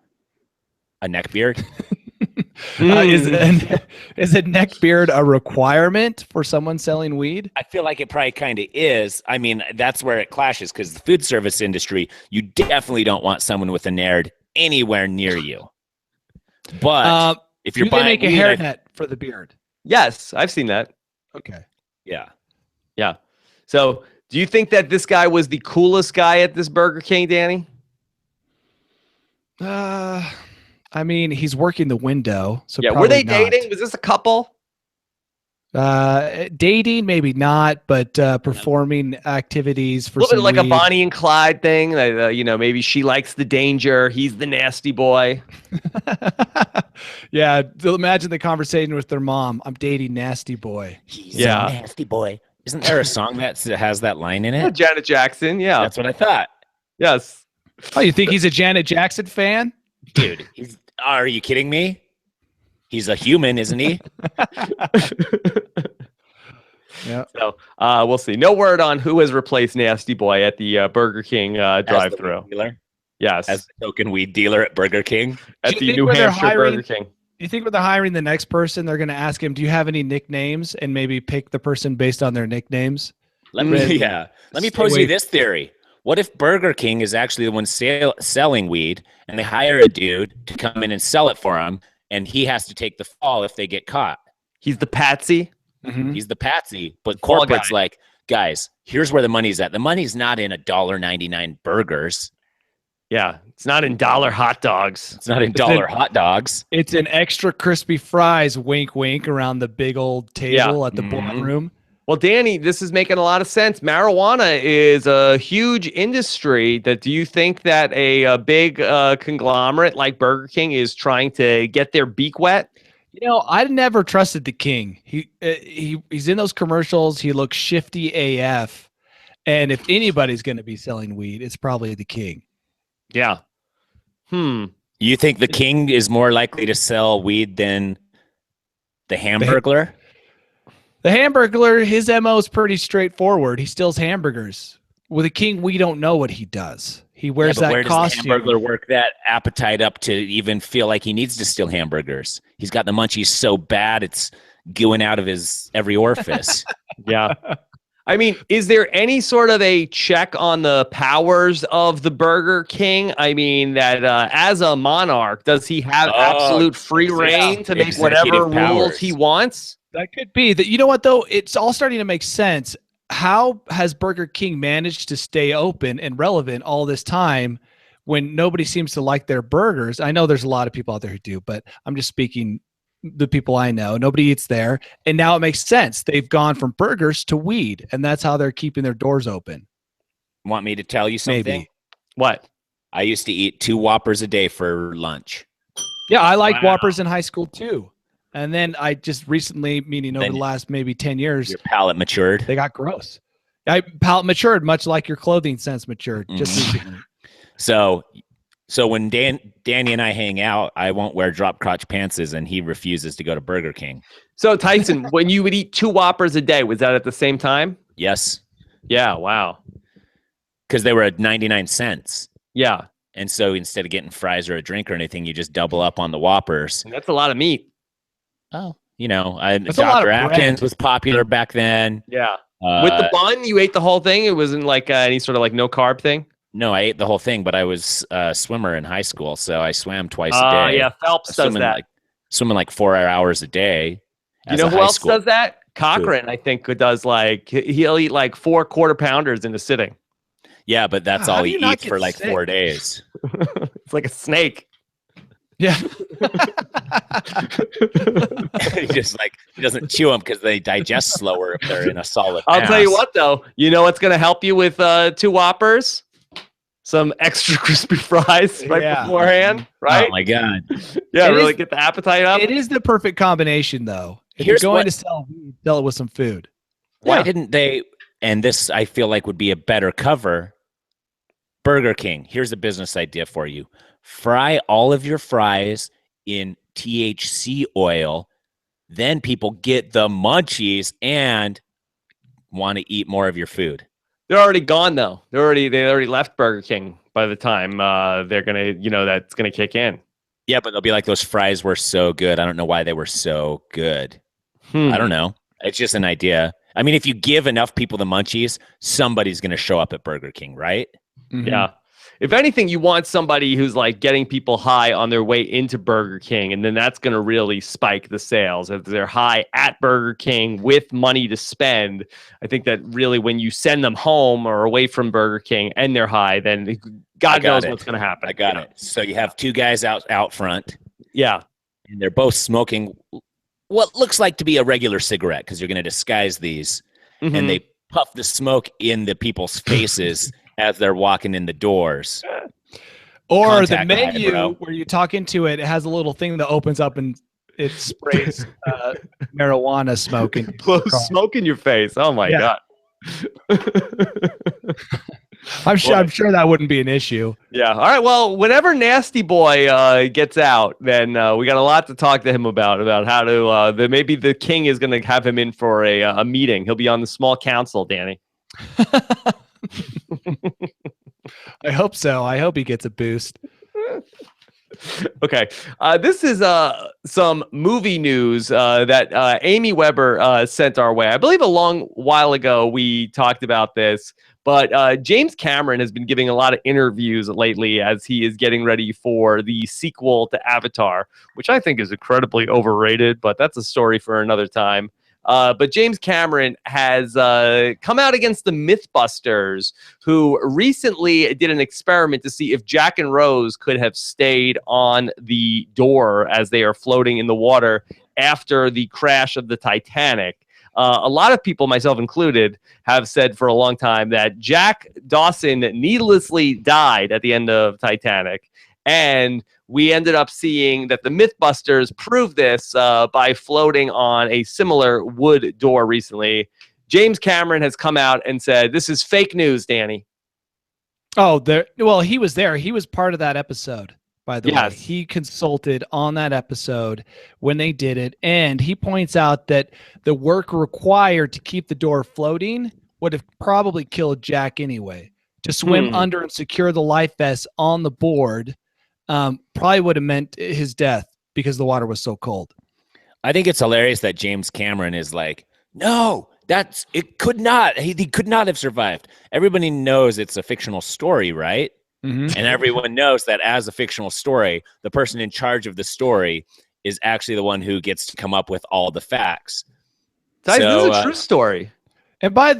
Speaker 3: a neck beard?
Speaker 4: Is a neck beard a requirement for someone selling weed?
Speaker 3: I feel like it probably kind of is. I mean, that's where it clashes because the food service industry, you definitely don't want someone with a nerd anywhere near you. But if you're buying,
Speaker 4: make a hairnet for the beard.
Speaker 1: Yes, I've seen that.
Speaker 4: Okay.
Speaker 3: Yeah.
Speaker 1: So, do you think that this guy was the coolest guy at this Burger King, Danny?
Speaker 4: I mean, he's working the window. So
Speaker 1: yeah, were they dating? Was this a couple?
Speaker 4: Dating, maybe not, but performing activities for
Speaker 1: a little bit like
Speaker 4: weed.
Speaker 1: a Bonnie and Clyde thing. Maybe she likes the danger. He's the nasty boy.
Speaker 4: Yeah, imagine the conversation with their mom. I'm dating Nasty Boy.
Speaker 3: He's a nasty boy. Isn't there a song that has that line in it?
Speaker 1: Yeah, Janet Jackson. Yeah,
Speaker 3: that's what I thought.
Speaker 1: Yes.
Speaker 4: Oh, you think he's a Janet Jackson fan?
Speaker 3: Dude, are you kidding me? He's a human, isn't he?
Speaker 4: Yeah.
Speaker 1: So we'll see. No word on who has replaced Nasty Boy at the Burger King drive-thru. Yes,
Speaker 3: as the token weed dealer at Burger King
Speaker 1: at the New Hampshire Burger King.
Speaker 4: Do you think when they're hiring the next person, they're going to ask him, "Do you have any nicknames?" and maybe pick the person based on their nicknames?
Speaker 3: Let me pose you this theory. What if Burger King is actually the one selling weed, and they hire a dude to come in and sell it for them, and he has to take the fall if they get caught?
Speaker 1: He's the patsy.
Speaker 3: Mm-hmm. He's the patsy, but corporate's like, guys, here's where the money's at. The money's not in $1.99 burgers.
Speaker 1: Yeah, it's not in dollar hot dogs.
Speaker 3: It's not in dollar hot dogs.
Speaker 4: It's an extra crispy fries, wink, wink, around the big old table at the boardroom.
Speaker 1: Well, Danny, this is making a lot of sense. Marijuana is a huge industry. Do you think that a big conglomerate like Burger King is trying to get their beak wet?
Speaker 4: You know, I never trusted the King. He's in those commercials. He looks shifty AF. And if anybody's going to be selling weed, it's probably the King.
Speaker 1: Yeah.
Speaker 3: You think the King is more likely to sell weed than the Hamburglar?
Speaker 4: The Hamburglar, his MO is pretty straightforward. He steals hamburgers. With the King, we don't know what he does. He wears that
Speaker 3: where
Speaker 4: costume.
Speaker 3: Does the Hamburglar work that appetite up to even feel like he needs to steal hamburgers? He's got the munchies so bad it's gooing out of his every orifice.
Speaker 1: Yeah. I mean, is there any sort of a check on the powers of the Burger King? I mean, that as a monarch, does he have absolute free reign to make whatever rules he wants?
Speaker 4: That could be. That. You know what, though? It's all starting to make sense. How has Burger King managed to stay open and relevant all this time when nobody seems to like their burgers? I know there's a lot of people out there who do, but I'm just speaking the people I know. Nobody eats there. And now it makes sense. They've gone from burgers to weed, and that's how they're keeping their doors open.
Speaker 3: Want me to tell you something?
Speaker 4: Maybe.
Speaker 1: What?
Speaker 3: I used to eat 2 Whoppers a day for lunch.
Speaker 4: Yeah, I liked
Speaker 1: Wow.
Speaker 4: Whoppers in high school too. And then I just recently, meaning over
Speaker 3: Then
Speaker 4: the last maybe 10 years,
Speaker 3: Your palate matured.
Speaker 4: they got gross. Palate matured, much like your clothing sense matured just recently.
Speaker 3: So when Danny and I hang out, I won't wear drop crotch pantses, and he refuses to go to Burger King.
Speaker 1: So Tyson, when you would eat 2 Whoppers a day, was that at the same time?
Speaker 3: Yes,
Speaker 1: Yeah. Wow.
Speaker 3: because they were at 99 cents.
Speaker 1: Yeah.
Speaker 3: And so instead of getting fries or a drink or anything, you just double up on the Whoppers.
Speaker 1: And that's a lot of meat.
Speaker 3: Oh, you know,
Speaker 4: That's a lot of
Speaker 3: Dr. Atkins
Speaker 4: bread.
Speaker 3: was popular back then.
Speaker 1: Yeah. With the bun, you ate the whole thing? It wasn't like any sort of like no carb thing?
Speaker 3: No, I ate the whole thing, but I was a swimmer in high school, so I swam twice a day.
Speaker 1: Yeah, Phelps does that.
Speaker 3: Swimming like 4 hours a day.
Speaker 1: You know who else does that? Cochran, I think, does like, he'll eat like 4 quarter-pounders in a sitting.
Speaker 3: Yeah, but that's
Speaker 4: How
Speaker 3: all
Speaker 4: do
Speaker 3: he
Speaker 4: you not
Speaker 3: eats for
Speaker 4: get
Speaker 3: like
Speaker 4: sick?
Speaker 3: 4 days.
Speaker 1: It's like a snake.
Speaker 4: Yeah.
Speaker 3: He doesn't chew them because they digest slower if they're in a solid
Speaker 1: I'll tell you
Speaker 3: mass.
Speaker 1: what, though. You know what's going to help you with 2 Whoppers? Some extra crispy fries right beforehand, right?
Speaker 3: Oh my God.
Speaker 1: Yeah,
Speaker 4: It
Speaker 1: really
Speaker 4: is-
Speaker 1: get the appetite up.
Speaker 4: It is the perfect combination, though. If
Speaker 3: Here's
Speaker 4: you're going
Speaker 3: what-
Speaker 4: to sell weed, sell it with some food.
Speaker 3: Why
Speaker 1: Yeah.
Speaker 3: didn't they? And this I feel like would be a better cover. Burger King. Here's a business idea for you. Fry all of your fries in THC oil. Then people get the munchies and want to eat more of your food.
Speaker 1: They're already gone, though. They already left Burger King by the time they're gonna, that's gonna kick in.
Speaker 3: Yeah, but they'll be like, those fries were so good. I don't know why they were so good.
Speaker 1: Hmm.
Speaker 3: I don't know. It's just an idea. I mean, if you give enough people the munchies, somebody's going to show up at Burger King, right?
Speaker 4: Mhm.
Speaker 1: Yeah. If anything, you want somebody who's like getting people high on their way into Burger King, and then that's going to really spike the sales. If they're high at Burger King with money to spend, I think that really when you send them home or away from Burger King and they're high, then God knows what's going to happen.
Speaker 3: I got it. So you have 2 guys out front,
Speaker 1: Yeah.
Speaker 3: and they're both smoking what looks like to be a regular cigarette because you're going to disguise these,
Speaker 1: Mhm.
Speaker 3: and they puff the smoke in the people's faces as they're walking in the doors.
Speaker 4: Or
Speaker 3: Contact
Speaker 4: the
Speaker 3: high,
Speaker 4: menu
Speaker 3: bro.
Speaker 4: where you talk into it, it has a little thing that opens up and it sprays marijuana smoke.
Speaker 1: Blow smoke in your face. Oh my
Speaker 4: Yeah.
Speaker 1: God.
Speaker 4: I'm sure that wouldn't be an issue.
Speaker 1: Yeah. All right. Well, whenever Nasty Boy gets out, then we got a lot to talk to him about how to. Maybe the king is going to have him in for a meeting. He'll be on the small council, Danny.
Speaker 4: I hope so. I hope he gets a boost.
Speaker 1: Okay. This is some movie news that Amy Weber sent our way. I believe a long while ago we talked about this, but James Cameron has been giving a lot of interviews lately as he is getting ready for the sequel to Avatar, which I think is incredibly overrated, but that's a story for another time. But James Cameron has come out against the Mythbusters, who recently did an experiment to see if Jack and Rose could have stayed on the door as they are floating in the water after the crash of the Titanic. A lot of people, myself included, have said for a long time that Jack Dawson needlessly died at the end of Titanic. And we ended up seeing that the Mythbusters proved this by floating on a similar wood door recently. James Cameron has come out and said, this is fake news, Danny.
Speaker 4: Oh, well, he was there. He was part of that episode, by the way.
Speaker 1: Yes.
Speaker 4: He consulted on that episode when they did it. And he points out that the work required to keep the door floating would have probably killed Jack anyway. To swim under and secure the life vest on the board probably would have meant his death because the water was so cold.
Speaker 3: I think it's hilarious that James Cameron is like, no, it could not. He could not have survived. Everybody knows it's a fictional story, right?
Speaker 4: Mm-hmm.
Speaker 3: And everyone knows that as a fictional story, the person in charge of the story is actually the one who gets to come up with all the facts.
Speaker 1: Guys,
Speaker 3: So,
Speaker 1: this is a true story.
Speaker 4: And by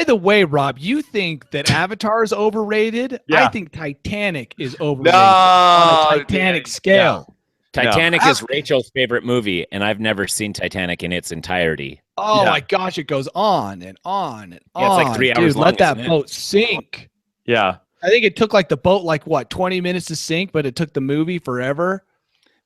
Speaker 4: the way, Rob, you think that Avatar is overrated?
Speaker 1: Yeah.
Speaker 4: I think Titanic is overrated
Speaker 1: No,
Speaker 4: on a Titanic
Speaker 1: dude.
Speaker 4: scale.
Speaker 3: Titanic is Rachel's favorite movie, and I've never seen Titanic in its entirety.
Speaker 4: Oh my gosh, it goes on and on and on.
Speaker 3: Yeah, it's like 3 hours
Speaker 4: Dude,
Speaker 3: long,
Speaker 4: let that
Speaker 3: isn't it?
Speaker 4: boat sink.
Speaker 1: Yeah.
Speaker 4: I think it took like the boat 20 minutes to sink, but it took the movie forever.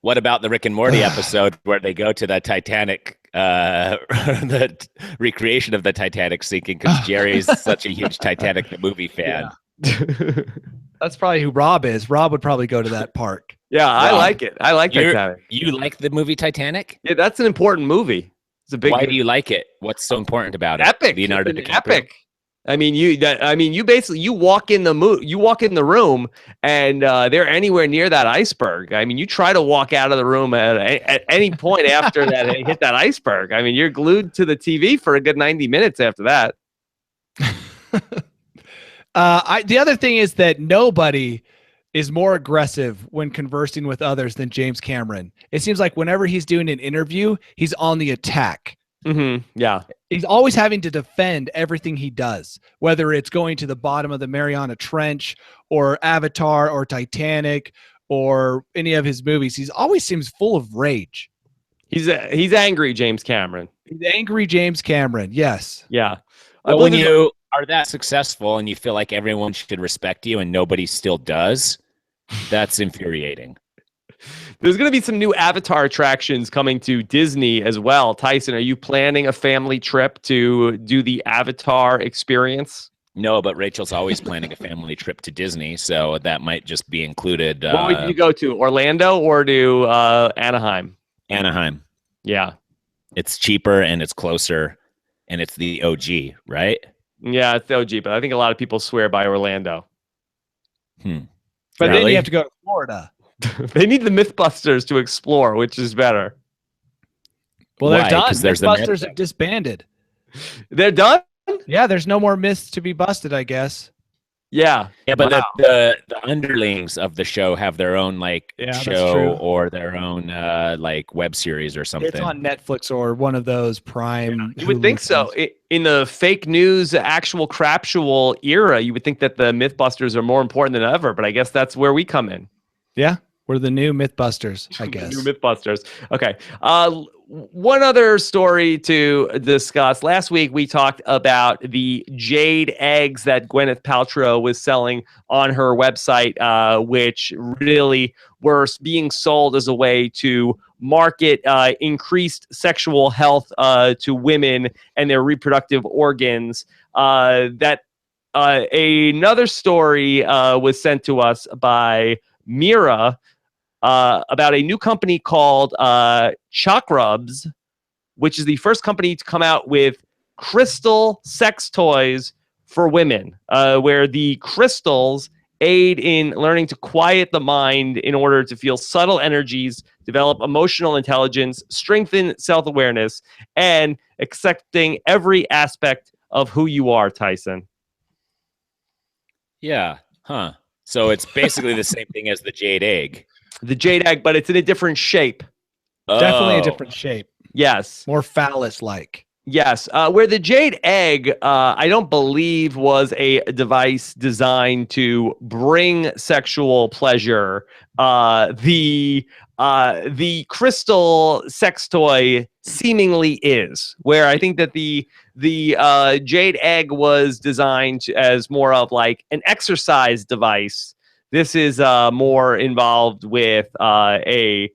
Speaker 3: What about the Rick and Morty episode where they go to the Titanic, the recreation of the Titanic sinking because Jerry's such a huge Titanic the movie fan?
Speaker 1: Yeah.
Speaker 4: That's probably who Rob is. Rob would probably go to that park.
Speaker 1: Yeah, I like it. I like Titanic.
Speaker 3: You like the movie Titanic?
Speaker 1: Yeah, that's an important movie. It's a big.
Speaker 3: Why do you like it? What's so important about it?
Speaker 1: Epic.
Speaker 3: Leonardo DiCaprio.
Speaker 1: Epic. You basically you walk in the room and they're anywhere near that iceberg. I mean, you try to walk out of the room at any point after that they hit that iceberg. I mean, you're glued to the TV for a good 90 minutes after that.
Speaker 4: The other thing is that nobody is more aggressive when conversing with others than James Cameron. It seems like whenever he's doing an interview, he's on the attack.
Speaker 1: Mm-hmm. Yeah.
Speaker 4: He's always having to defend everything he does, whether it's going to the bottom of the Mariana Trench or Avatar or Titanic or any of his movies. He always seems full of rage.
Speaker 1: He's angry, James Cameron.
Speaker 4: He's angry James Cameron. Yes.
Speaker 1: Yeah.
Speaker 3: But when you are that successful and you feel like everyone should respect you and nobody still does, that's infuriating.
Speaker 1: There's going to be some new Avatar attractions coming to Disney as well. Tyson, are you planning a family trip to do the Avatar experience?
Speaker 3: No, but Rachel's always planning a family trip to Disney, so that might just be included.
Speaker 1: What would you go to, Orlando or to Anaheim?
Speaker 3: Anaheim.
Speaker 1: Yeah.
Speaker 3: It's cheaper and it's closer, and it's the OG, right?
Speaker 1: Yeah, it's the OG, but I think a lot of people swear by Orlando.
Speaker 4: But then you have to go to Florida.
Speaker 1: They need the Mythbusters to explore, which is better.
Speaker 4: Well, they're
Speaker 3: Why?
Speaker 4: done.
Speaker 3: 'Cause there's the
Speaker 4: Mythbusters have disbanded.
Speaker 1: They're done?
Speaker 4: Yeah, there's no more myths to be busted, I guess.
Speaker 1: Yeah.
Speaker 3: Yeah, but
Speaker 1: Wow.
Speaker 3: the underlings of the show have their own
Speaker 4: that's
Speaker 3: show
Speaker 4: true.
Speaker 3: or their own web series or something.
Speaker 4: It's on Netflix or one of those Prime.
Speaker 1: You would
Speaker 4: Hulu
Speaker 1: think so.
Speaker 4: things.
Speaker 1: In the fake news, actual craptual era, you would think that the Mythbusters are more important than ever, but I guess that's where we come in.
Speaker 4: Yeah, we're the new Mythbusters, I guess.
Speaker 1: New Mythbusters. Okay. One other story to discuss. Last week, we talked about the jade eggs that Gwyneth Paltrow was selling on her website, which really were being sold as a way to market increased sexual health to women and their reproductive organs. Another story was sent to us by Mira about a new company called Chakrubs, which is the first company to come out with crystal sex toys for women, where the crystals aid in learning to quiet the mind in order to feel subtle energies, develop emotional intelligence, strengthen self-awareness, and accepting every aspect of who you are, Tyson.
Speaker 3: Yeah. Huh. So it's basically the same thing as the jade egg.
Speaker 1: The jade egg, but it's in a different shape.
Speaker 4: Definitely
Speaker 3: Oh.
Speaker 4: a different shape.
Speaker 1: Yes.
Speaker 4: More phallus-like.
Speaker 1: Yes. Where the jade egg, I don't believe was a device designed to bring sexual pleasure. The crystal sex toy seemingly is, where I think that the jade egg was designed as more of like an exercise device. This is more involved with a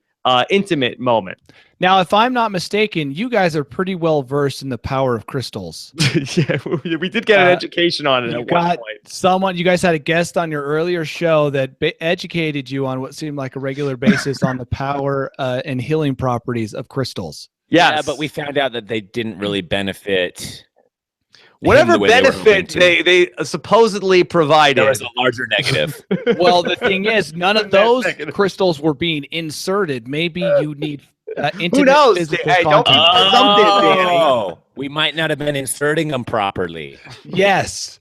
Speaker 1: intimate moment.
Speaker 4: Now, if I'm not mistaken, you guys are pretty well versed in the power of crystals.
Speaker 1: Yeah, we did get an education on it
Speaker 4: You
Speaker 1: at one
Speaker 4: got
Speaker 1: point.
Speaker 4: you guys had a guest on your earlier show that educated you on what seemed like a regular basis on the power and healing properties of crystals.
Speaker 1: Yes.
Speaker 3: Yeah, but we found out that they didn't really benefit.
Speaker 1: Whatever
Speaker 3: the way they were
Speaker 1: benefit
Speaker 3: hoping to.
Speaker 1: they supposedly provided.
Speaker 3: There was a larger negative.
Speaker 4: Well, the thing is, none of those crystals were being inserted. Maybe you need intimate
Speaker 1: Who knows?
Speaker 4: physical
Speaker 1: Hey, don't be
Speaker 4: contact.
Speaker 1: presumptive, Danny.
Speaker 3: Oh, we might not have been inserting them properly.
Speaker 4: Yes.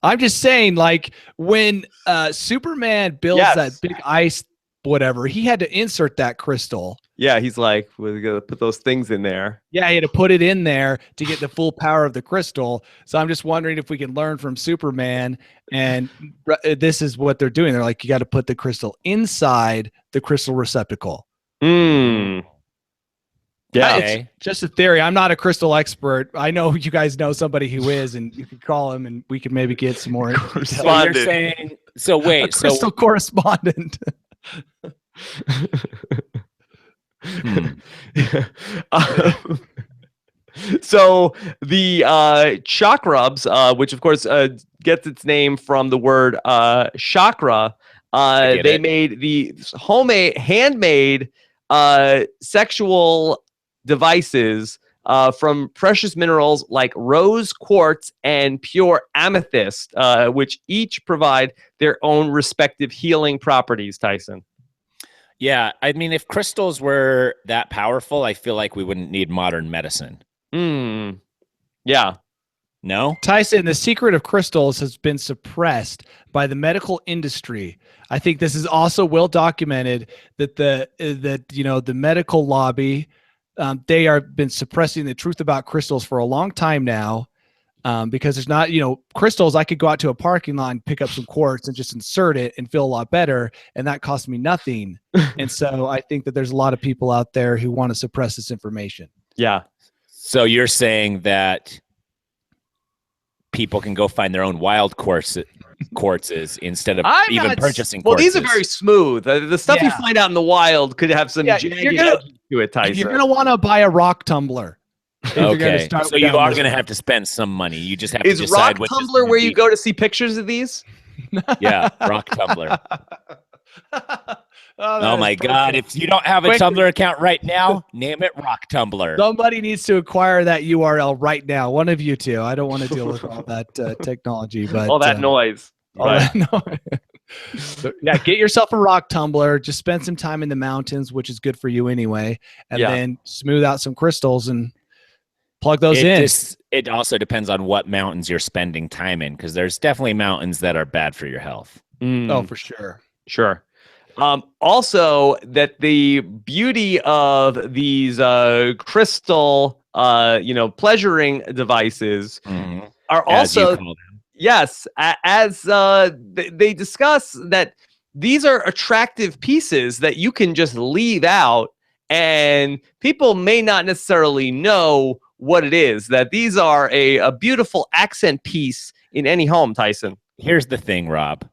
Speaker 4: I'm just saying, like, when Superman builds
Speaker 1: Yes.
Speaker 4: that big ice whatever, he had to insert that crystal.
Speaker 1: Yeah, he's like, we're gonna put those things in there.
Speaker 4: Yeah, he had to put it in there to get the full power of the crystal. So I'm just wondering if we can learn from Superman. And this is what they're doing. They're like, you got to put the crystal inside the crystal receptacle.
Speaker 1: Hmm. Yeah.
Speaker 3: Okay.
Speaker 4: It's just a theory. I'm not a crystal expert. I know you guys know somebody who is, and you could call him, and we could maybe get some more.
Speaker 3: So you're
Speaker 1: Responded.
Speaker 3: saying, so
Speaker 4: A
Speaker 3: wait,
Speaker 4: crystal correspondent.
Speaker 1: So the shock rubs, which of course gets its name from the word chakra, they made the handmade sexual devices from precious minerals like rose quartz and pure amethyst, which each provide their own respective healing properties, Tyson.
Speaker 3: Yeah, I mean, if crystals were that powerful, I feel like we wouldn't need modern medicine.
Speaker 1: Yeah.
Speaker 3: No?
Speaker 4: Tyson, the secret of crystals has been suppressed by the medical industry. I think this is also well documented that the medical lobby, they have been suppressing the truth about crystals for a long time now. Because there's not, crystals, I could go out to a parking lot and pick up some quartz and just insert it and feel a lot better. And that cost me nothing. And so I think that there's a lot of people out there who want to suppress this information.
Speaker 1: Yeah.
Speaker 3: So you're saying that people can go find their own wild quartzes instead of purchasing quartzes.
Speaker 1: Well, these are very smooth. The stuff you find out in the wild could have some jagged edges to it, Tyson.
Speaker 4: You're going to want to buy a rock tumbler.
Speaker 3: Okay, so you are going to have to spend some money. You just have to decide.
Speaker 1: Is Rock Tumbler where you go to see pictures of these?
Speaker 3: Yeah, Rock Tumbler. Oh my God! If you don't have a Tumblr account right now, name it Rock Tumbler.
Speaker 4: Somebody needs to acquire that URL right now. One of you two. I don't want to deal with all that technology, but
Speaker 1: all that noise.
Speaker 4: So, yeah, get yourself a rock tumbler. Just spend some time in the mountains, which is good for you anyway, and then smooth out some crystals and plug those in.
Speaker 3: It also depends on what mountains you're spending time in, because there's definitely mountains that are bad for your health.
Speaker 4: Oh, for sure.
Speaker 1: Sure. Also, that the beauty of these crystal, pleasuring devices are also, yes, as they discuss that these are attractive pieces that you can just leave out, and people may not necessarily know what it is, that these are a beautiful accent piece in any home, Tyson.
Speaker 3: Here's the thing, Rob.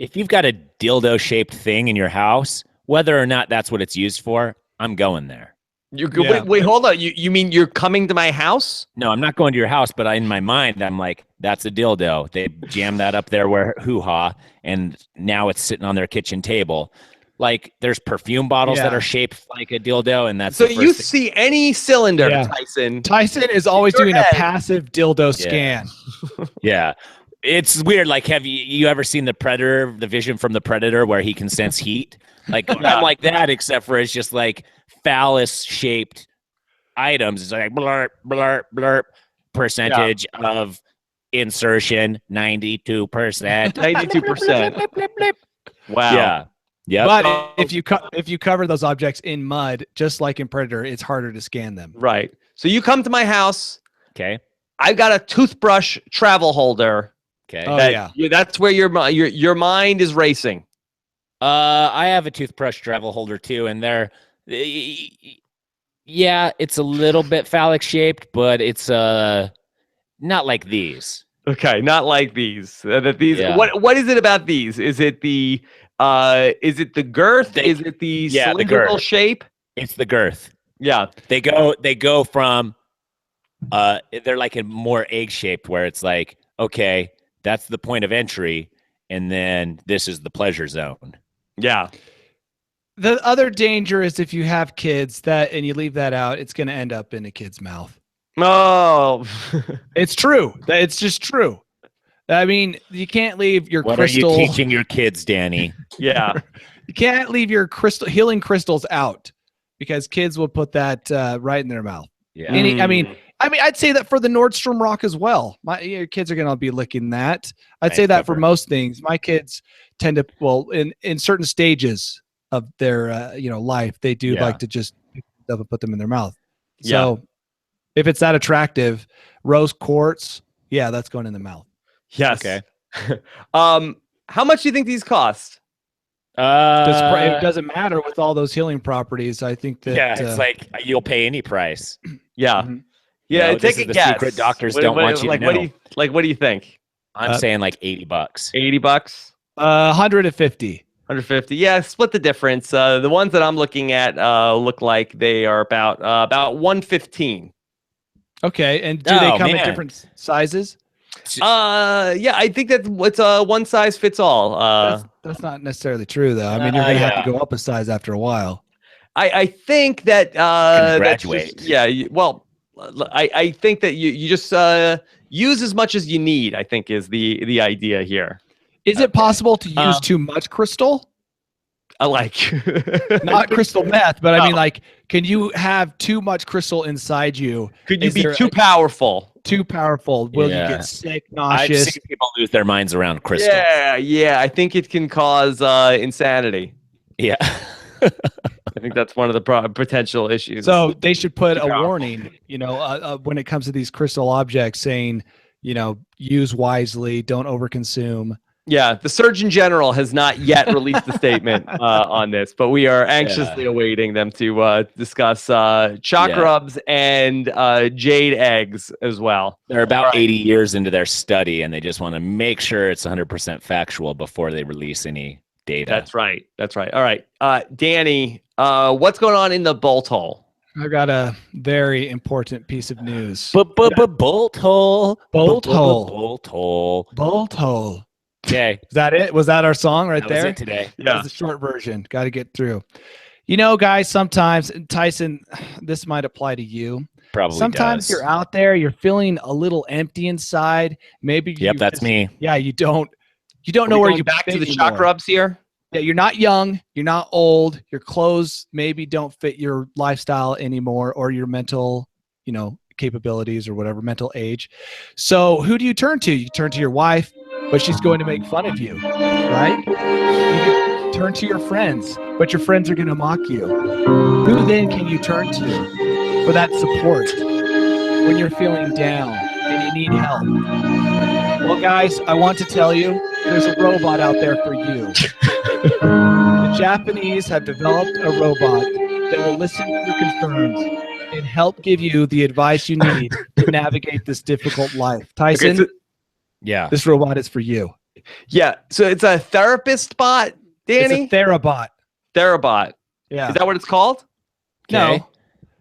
Speaker 3: If you've got a dildo-shaped thing in your house, whether or not that's what it's used for, I'm going there.
Speaker 1: Wait, hold on. You mean you're coming to my house?
Speaker 3: No, I'm not going to your house, but in my mind, I'm like, that's a dildo. They jammed that up there where hoo-ha, and now it's sitting on their kitchen table. Like, there's perfume bottles that are shaped like a dildo, and that's
Speaker 1: so you see any cylinder, Tyson.
Speaker 4: Tyson is always doing a passive dildo scan.
Speaker 3: Yeah. It's weird. Like, have you ever seen the Predator, the vision from the Predator, where he can sense heat? Like, I'm like that, except for it's just like phallus-shaped items. It's like blurp, blurp, blurp, percentage of insertion, 92%.
Speaker 1: 92%. Wow.
Speaker 3: Yeah. Yeah.
Speaker 4: But if you cover those objects in mud, just like in Predator, it's harder to scan them.
Speaker 1: Right. So you come to my house.
Speaker 3: Okay.
Speaker 1: I've got a toothbrush travel holder.
Speaker 3: Okay.
Speaker 1: That's where your mind is racing.
Speaker 3: I have a toothbrush travel holder too, and it's a little bit phallic shaped, but it's not like these.
Speaker 1: Okay, not like these. What is it about these? Is it the girth? Is it the cylindrical shape?
Speaker 3: It's the girth.
Speaker 1: Yeah.
Speaker 3: They go from they're like a more egg shaped, where it's like, okay, that's the point of entry, and then this is the pleasure zone.
Speaker 1: Yeah.
Speaker 4: The other danger is if you have kids and you leave that out, it's going to end up in a kid's mouth.
Speaker 1: Oh,
Speaker 4: it's true. It's just true. I mean, you can't leave your
Speaker 3: What
Speaker 4: crystal.
Speaker 3: are you teaching your kids, Danny?
Speaker 1: Yeah.
Speaker 4: You can't leave your healing crystals out, because kids will put that right in their mouth.
Speaker 3: Yeah.
Speaker 4: I mean, I'd say that for the Nordstrom rock as well. Your kids are going to be licking that. I'd say that for most things. My kids tend to, in certain stages of their life, they do like to just pick them up and put them in their mouth. So if it's that attractive, rose quartz, that's going in the mouth.
Speaker 1: Yes.
Speaker 3: Okay.
Speaker 1: How much do you think these cost?
Speaker 4: It doesn't matter with all those healing properties. I think that
Speaker 3: yeah, it's like you'll pay any price.
Speaker 1: Yeah.
Speaker 4: Mhm.
Speaker 1: Yeah,
Speaker 3: this
Speaker 1: take
Speaker 3: is
Speaker 1: a
Speaker 3: the
Speaker 1: guess.
Speaker 3: secret doctors don't want you to know.
Speaker 1: What do you think?
Speaker 3: I'm saying like $80.
Speaker 1: $80?
Speaker 4: 150.
Speaker 1: 150. Yeah, split the difference. The ones that I'm looking at look like they are about 115.
Speaker 4: Okay, and do they come in different sizes?
Speaker 1: Yeah, I think that's what's one size fits all.
Speaker 4: That's not necessarily true, though. I mean, you're gonna have to go up a size after a while.
Speaker 1: I think that
Speaker 3: graduate.
Speaker 1: That's just, well, I think that you just use as much as you need. I think is the idea here.
Speaker 4: Is it possible to use too much crystal?
Speaker 1: I like
Speaker 4: not crystal meth, but I mean, like, can you have too much crystal inside you?
Speaker 1: Could you be too powerful?
Speaker 4: Too powerful? Will you get sick, nauseous?
Speaker 3: I've seen people lose their minds around crystals.
Speaker 1: Yeah. I think it can cause insanity.
Speaker 3: Yeah.
Speaker 1: I think that's one of the potential issues.
Speaker 4: So they should put a warning, when it comes to these crystal objects, saying, use wisely, don't overconsume.
Speaker 1: Yeah, the Surgeon General has not yet released a statement on this, but we are anxiously awaiting them to discuss chalk rubs and jade eggs as well.
Speaker 3: They're about 80 years into their study, and they just want to make sure it's 100% factual before they release any data.
Speaker 1: That's right. All right, Danny, what's going on in the bolt hole?
Speaker 4: I got a very important piece of news.
Speaker 3: Bolt hole.
Speaker 4: Bolt hole.
Speaker 3: Bolt hole.
Speaker 4: Bolt hole.
Speaker 3: Okay.
Speaker 4: Is that it? Was that our song right there?
Speaker 3: Was it today.
Speaker 4: Yeah. That's the short version. Got to get through. Guys, sometimes, Tyson, this might apply to you.
Speaker 3: Probably
Speaker 4: sometimes you're out there, you're feeling a little empty inside. Maybe
Speaker 3: that's me.
Speaker 4: Yeah, you don't know where you
Speaker 1: back to the chalk rubs here.
Speaker 4: Yeah, you're not young, you're not old, your clothes maybe don't fit your lifestyle anymore or your mental, capabilities or whatever, mental age. So who do you turn to? You turn to your wife, but she's going to make fun of you, right? You turn to your friends, but your friends are going to mock you. Who then can you turn to for that support when you're feeling down and you need help? Well, guys, I want to tell you, there's a robot out there for you. The Japanese have developed a robot that will listen to your concerns and help give you the advice you need to navigate this difficult life. Tyson, this robot is for you.
Speaker 1: Yeah, so it's a therapist bot, Danny?
Speaker 4: It's a Therabot.
Speaker 1: Therabot.
Speaker 4: Yeah.
Speaker 1: Is that what it's called?
Speaker 4: No.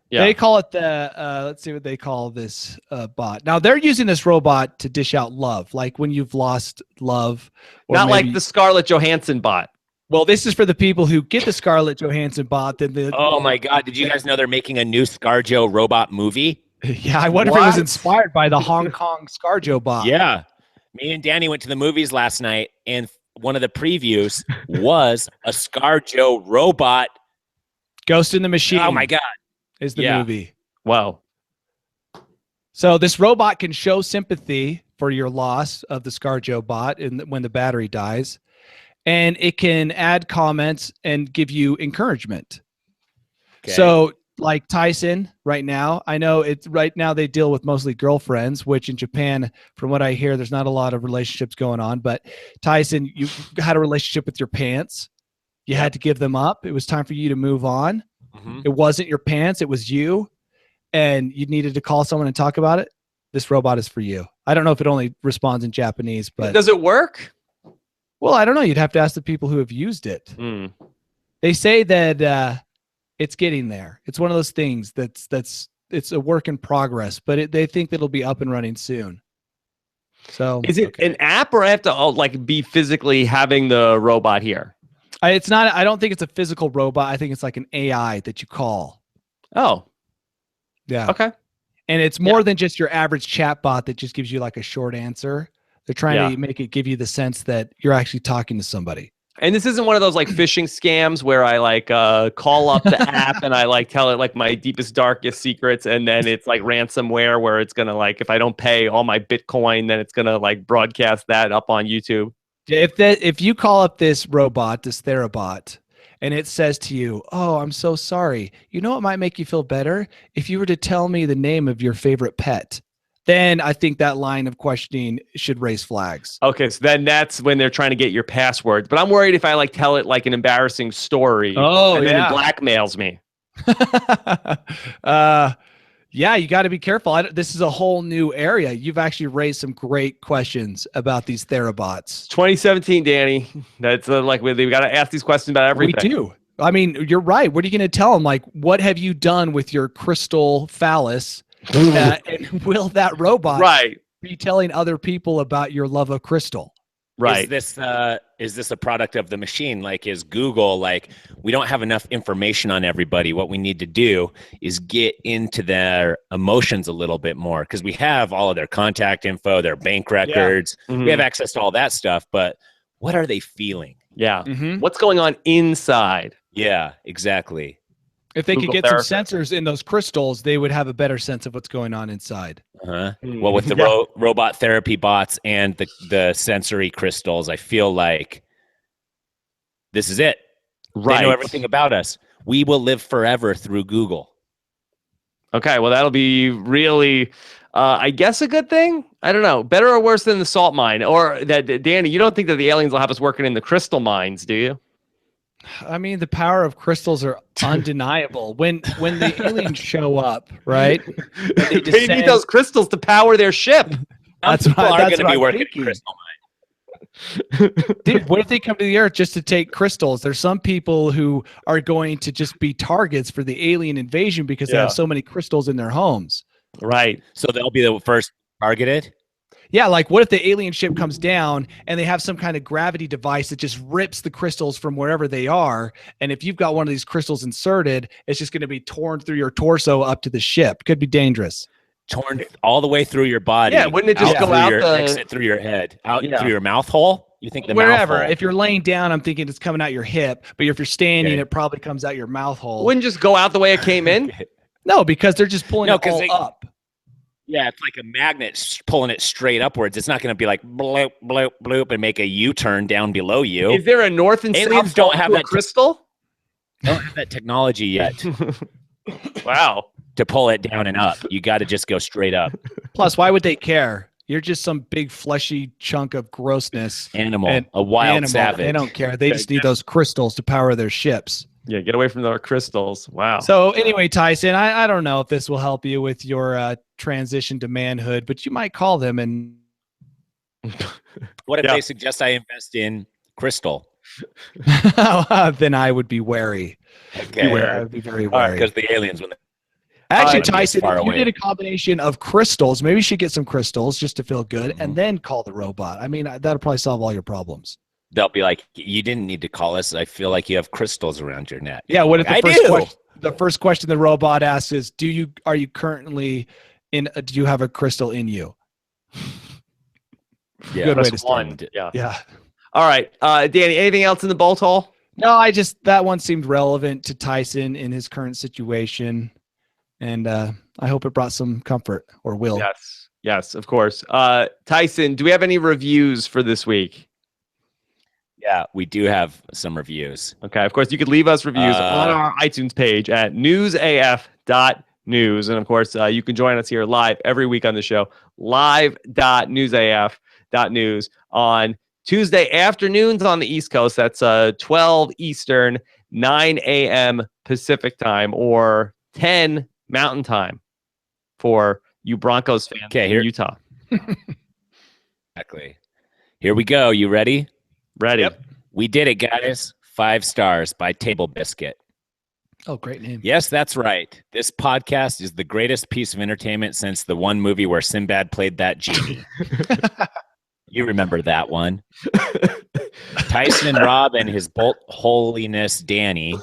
Speaker 1: Yeah.
Speaker 4: They call it let's see what they call this bot. Now, they're using this robot to dish out love, like when you've lost love. Or
Speaker 1: not like the Scarlett Johansson bot.
Speaker 4: Well, this is for the people who get the Scarlett Johansson bot.
Speaker 3: Oh my God! Did you guys know they're making a new ScarJo robot movie?
Speaker 4: Yeah, I wonder if it was inspired by the Hong Kong ScarJo bot.
Speaker 3: Yeah, me and Danny went to the movies last night, and one of the previews was a ScarJo robot.
Speaker 4: Ghost in the Machine.
Speaker 3: Oh my God!
Speaker 4: Is the movie.
Speaker 1: Wow.
Speaker 4: So this robot can show sympathy for your loss of the ScarJo bot when the battery dies. And it can add comments and give you encouragement. Okay. So like Tyson right now, I know right now they deal with mostly girlfriends, which in Japan, from what I hear, there's not a lot of relationships going on. But Tyson, you had a relationship with your pants. You had to give them up. It was time for you to move on. Mm-hmm. It wasn't your pants. It was you. And you needed to call someone and talk about it. This robot is for you. I don't know if it only responds in Japanese, but
Speaker 1: does it work?
Speaker 4: Well, I don't know. You'd have to ask the people who have used it.
Speaker 1: Mm.
Speaker 4: They say that it's getting there. It's one of those things that's it's a work in progress, but they think that it'll be up and running soon. So
Speaker 1: is it an app, or I have to be physically having the robot here?
Speaker 4: It's not. I don't think it's a physical robot. I think it's like an AI that you call.
Speaker 1: Oh,
Speaker 4: yeah.
Speaker 1: Okay.
Speaker 4: And it's more than just your average chat bot that just gives you like a short answer. They're trying to make it give you the sense that you're actually talking to somebody.
Speaker 1: And this isn't one of those phishing scams where I call up the app and I tell it my deepest, darkest secrets, and then it's ransomware where it's gonna if I don't pay all my Bitcoin, then it's gonna broadcast that up on YouTube.
Speaker 4: If you call up this robot, this Therabot, and it says to you, "Oh, I'm so sorry. You know what might make you feel better? If you were to tell me the name of your favorite pet, then I think that line of questioning should raise flags.
Speaker 1: Okay, so then that's when they're trying to get your passwords. But I'm worried if I like tell it like an embarrassing story,
Speaker 4: Oh,
Speaker 1: and then
Speaker 4: yeah.
Speaker 1: it blackmails me.
Speaker 4: Yeah, you got to be careful. This is a whole new area. You've actually raised some great questions about these Therabots.
Speaker 1: 2017, Danny. That's like we got to ask these questions about everything.
Speaker 4: We do. I mean, you're right. What are you going to tell them? Like, what have you done with your crystal phallus? And will that robot be telling other people about your love of crystal?
Speaker 1: Right.
Speaker 3: Is this a product of the machine? Like, is Google like, we don't have enough information on everybody. What we need to do is get into their emotions a little bit more, because we have all of their contact info, their bank records.
Speaker 1: Yeah. Mm-hmm.
Speaker 3: We have access to all that stuff. But what are they feeling?
Speaker 1: Yeah.
Speaker 4: Mm-hmm.
Speaker 1: What's going on inside?
Speaker 3: Yeah, exactly.
Speaker 4: If they
Speaker 1: Google
Speaker 4: could get
Speaker 1: therapist.
Speaker 4: some sensors in those crystals, they would have a better sense of what's going on inside.
Speaker 3: Uh-huh. Well, with the robot therapy bots and the sensory crystals, I feel like this is it.
Speaker 1: Right.
Speaker 3: They know everything about us. We will live forever through Google.
Speaker 1: Okay, well, that'll be really, I guess, a good thing. I don't know. Better or worse than the salt mine? Or that, Danny, you don't think that the aliens will have us working in the crystal mines, do you?
Speaker 4: I mean, the power of crystals are undeniable. When the aliens show up, right?
Speaker 1: They need those crystals to power their ship.
Speaker 4: That's
Speaker 3: People
Speaker 4: what,
Speaker 3: are
Speaker 4: that's
Speaker 3: going to
Speaker 4: what
Speaker 3: be
Speaker 4: I'm
Speaker 3: working
Speaker 4: thinking.
Speaker 3: at crystal mine.
Speaker 4: Dude, what if they come to the Earth just to take crystals? There's some people who are going to just be targets for the alien invasion because they have so many crystals in their homes.
Speaker 1: Right.
Speaker 3: So they'll be the first targeted.
Speaker 4: Yeah, like what if the alien ship comes down and they have some kind of gravity device that just rips the crystals from wherever they are? And if you've got one of these crystals inserted, it's just going to be torn through your torso up to the ship. Could be dangerous.
Speaker 3: Torn all the way through your body.
Speaker 1: Yeah, wouldn't it just go out
Speaker 3: exit through your head, out through your mouth hole? You think the
Speaker 4: wherever?
Speaker 3: mouth hole?
Speaker 4: If you're laying down, I'm thinking it's coming out your hip. But if you're standing, it probably comes out your mouth hole.
Speaker 1: Wouldn't just go out the way it came in?
Speaker 4: No, because they're just pulling it all up.
Speaker 3: Yeah, it's like a magnet pulling it straight upwards. It's not going to be like bloop, bloop, bloop and make a U-turn down below you.
Speaker 1: Is there a north and
Speaker 3: aliens
Speaker 1: south
Speaker 3: don't have that
Speaker 1: crystal?
Speaker 3: Don't have that technology yet.
Speaker 1: Wow.
Speaker 3: To pull it down and up. You got to just go straight up.
Speaker 4: Plus, why would they care? You're just some big fleshy chunk of grossness.
Speaker 3: Animal, a wild savage.
Speaker 4: They don't care. They just need those crystals to power their ships.
Speaker 1: Yeah, get away from the crystals. Wow.
Speaker 4: So anyway, Tyson, I don't know if this will help you with your transition to manhood, but you might call them and.
Speaker 3: What if they suggest I invest in crystal?
Speaker 4: Then I would be wary.
Speaker 3: Okay.
Speaker 4: I would be very wary.
Speaker 3: Because the aliens, when
Speaker 4: actually, Tyson, if you did a combination of crystals, maybe you should get some crystals just to feel good, and then call the robot. I mean, that'll probably solve all your problems.
Speaker 3: They'll be like, you didn't need to call us. I feel like you have crystals around your neck.
Speaker 4: Yeah. What if the first question the robot asks is, do you have a crystal in you?
Speaker 3: Yeah.
Speaker 4: Good way to start.
Speaker 1: Yeah. All right. Danny, anything else in the bolt hole?
Speaker 4: No, that one seemed relevant to Tyson in his current situation. And I hope it brought some comfort, or will.
Speaker 1: Yes, of course. Tyson, do we have any reviews for this week?
Speaker 3: Yeah, we do have some reviews.
Speaker 1: Okay, of course, you could leave us reviews on our iTunes page at newsaf.news. And of course, you can join us here live every week on the show, live.newsaf.news on Tuesday afternoons on the East Coast. That's 12 Eastern, 9 a.m. Pacific time, or 10 Mountain time for you Broncos fans in Utah.
Speaker 3: Exactly. Here we go. You ready?
Speaker 1: Ready.
Speaker 4: Yep.
Speaker 3: We did it, guys. 5 stars by Table Biscuit.
Speaker 4: Oh, great name.
Speaker 3: Yes, that's right. This podcast is the greatest piece of entertainment since the one movie where Sinbad played that genie. You remember that one. Tyson and Rob and his bolt holiness Danny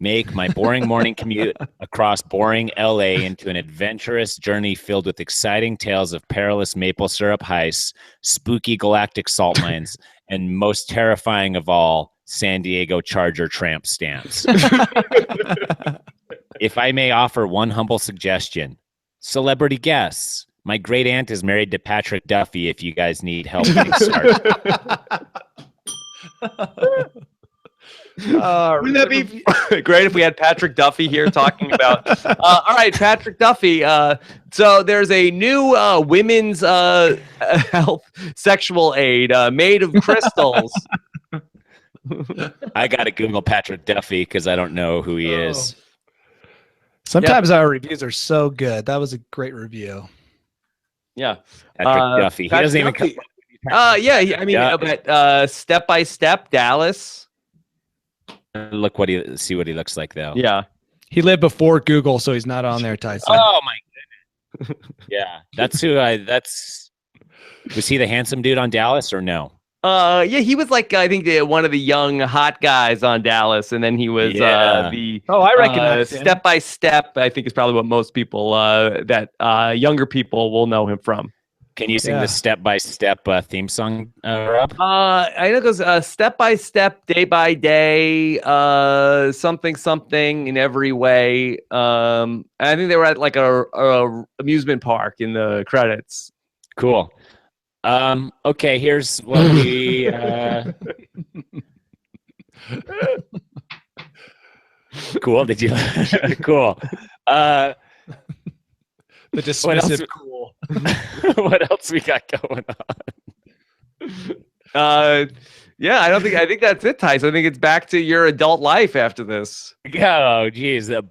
Speaker 3: make my boring morning commute across boring LA into an adventurous journey filled with exciting tales of perilous maple syrup heists, spooky galactic salt mines, and most terrifying of all, San Diego Charger tramp stamps. If I may offer one humble suggestion, celebrity guests. My great aunt is married to Patrick Duffy if you guys need help getting started.
Speaker 1: Wouldn't that be great if we had Patrick Duffy here talking about? All right, Patrick Duffy. So there's a new women's health sexual aid made of crystals.
Speaker 3: I got to Google Patrick Duffy because I don't know who he is.
Speaker 4: Sometimes our reviews are so good. That was a great review.
Speaker 1: Yeah,
Speaker 3: Patrick Duffy. He doesn't even come.
Speaker 1: But Step by Step, Dallas.
Speaker 3: Look see what he looks like though.
Speaker 1: Yeah,
Speaker 4: he lived before Google, so he's not on there, Tyson.
Speaker 3: Oh my goodness. Yeah, was he the handsome dude on Dallas or no?
Speaker 1: Yeah, he was like I think one of the young hot guys on Dallas, and then he was the
Speaker 4: I recognize him.
Speaker 1: Step by Step. I think is probably what most people that younger people will know him from.
Speaker 3: Can you sing the Step by Step theme song, Rob?
Speaker 1: I know it goes step by step, day by day, something in every way. And I think they were at like a amusement park in the credits.
Speaker 3: Cool. Okay, here's what we cool. Did you cool?
Speaker 4: The dismissive cool.
Speaker 3: What else we got going on?
Speaker 1: Yeah, I think that's it, Tyson. I think it's back to your adult life after this.
Speaker 3: Oh, geez, a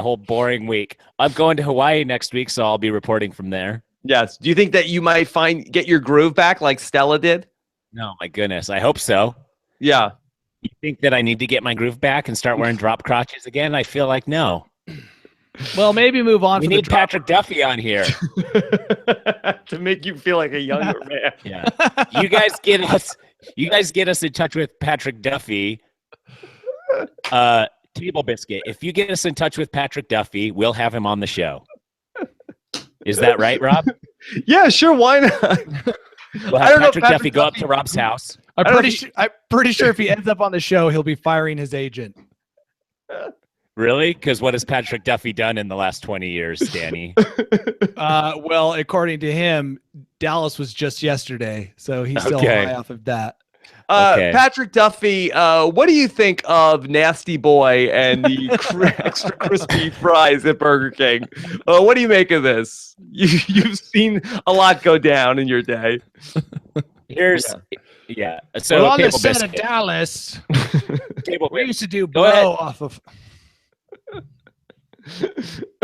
Speaker 3: whole boring week. I'm going to Hawaii next week, so I'll be reporting from there.
Speaker 1: Yes. Do you think that you might get your groove back like Stella did?
Speaker 3: No, my goodness. I hope so.
Speaker 1: Yeah.
Speaker 3: You think that I need to get my groove back and start wearing drop crotches again? I feel like no.
Speaker 4: Well, maybe move on.
Speaker 3: We need Patrick Duffy on here
Speaker 1: to make you feel like a younger man.
Speaker 3: Yeah. You guys get us in touch with Patrick Duffy. Table Biscuit. If you get us in touch with Patrick Duffy, we'll have him on the show. Is that right, Rob?
Speaker 1: Yeah, sure. Why not?
Speaker 3: We'll have Patrick Duffy go up to Rob's house.
Speaker 4: I'm pretty sure if he ends up on the show, he'll be firing his agent.
Speaker 3: Really? Because what has Patrick Duffy done in the last 20 years, Danny?
Speaker 4: Well, according to him, Dallas was just yesterday, so he's still high off of that.
Speaker 1: Patrick Duffy, what do you think of Nasty Boy and the extra crispy fries at Burger King? What do you make of this? You've seen a lot go down in your day.
Speaker 3: So
Speaker 4: on the set of Dallas, we used to do blow off of.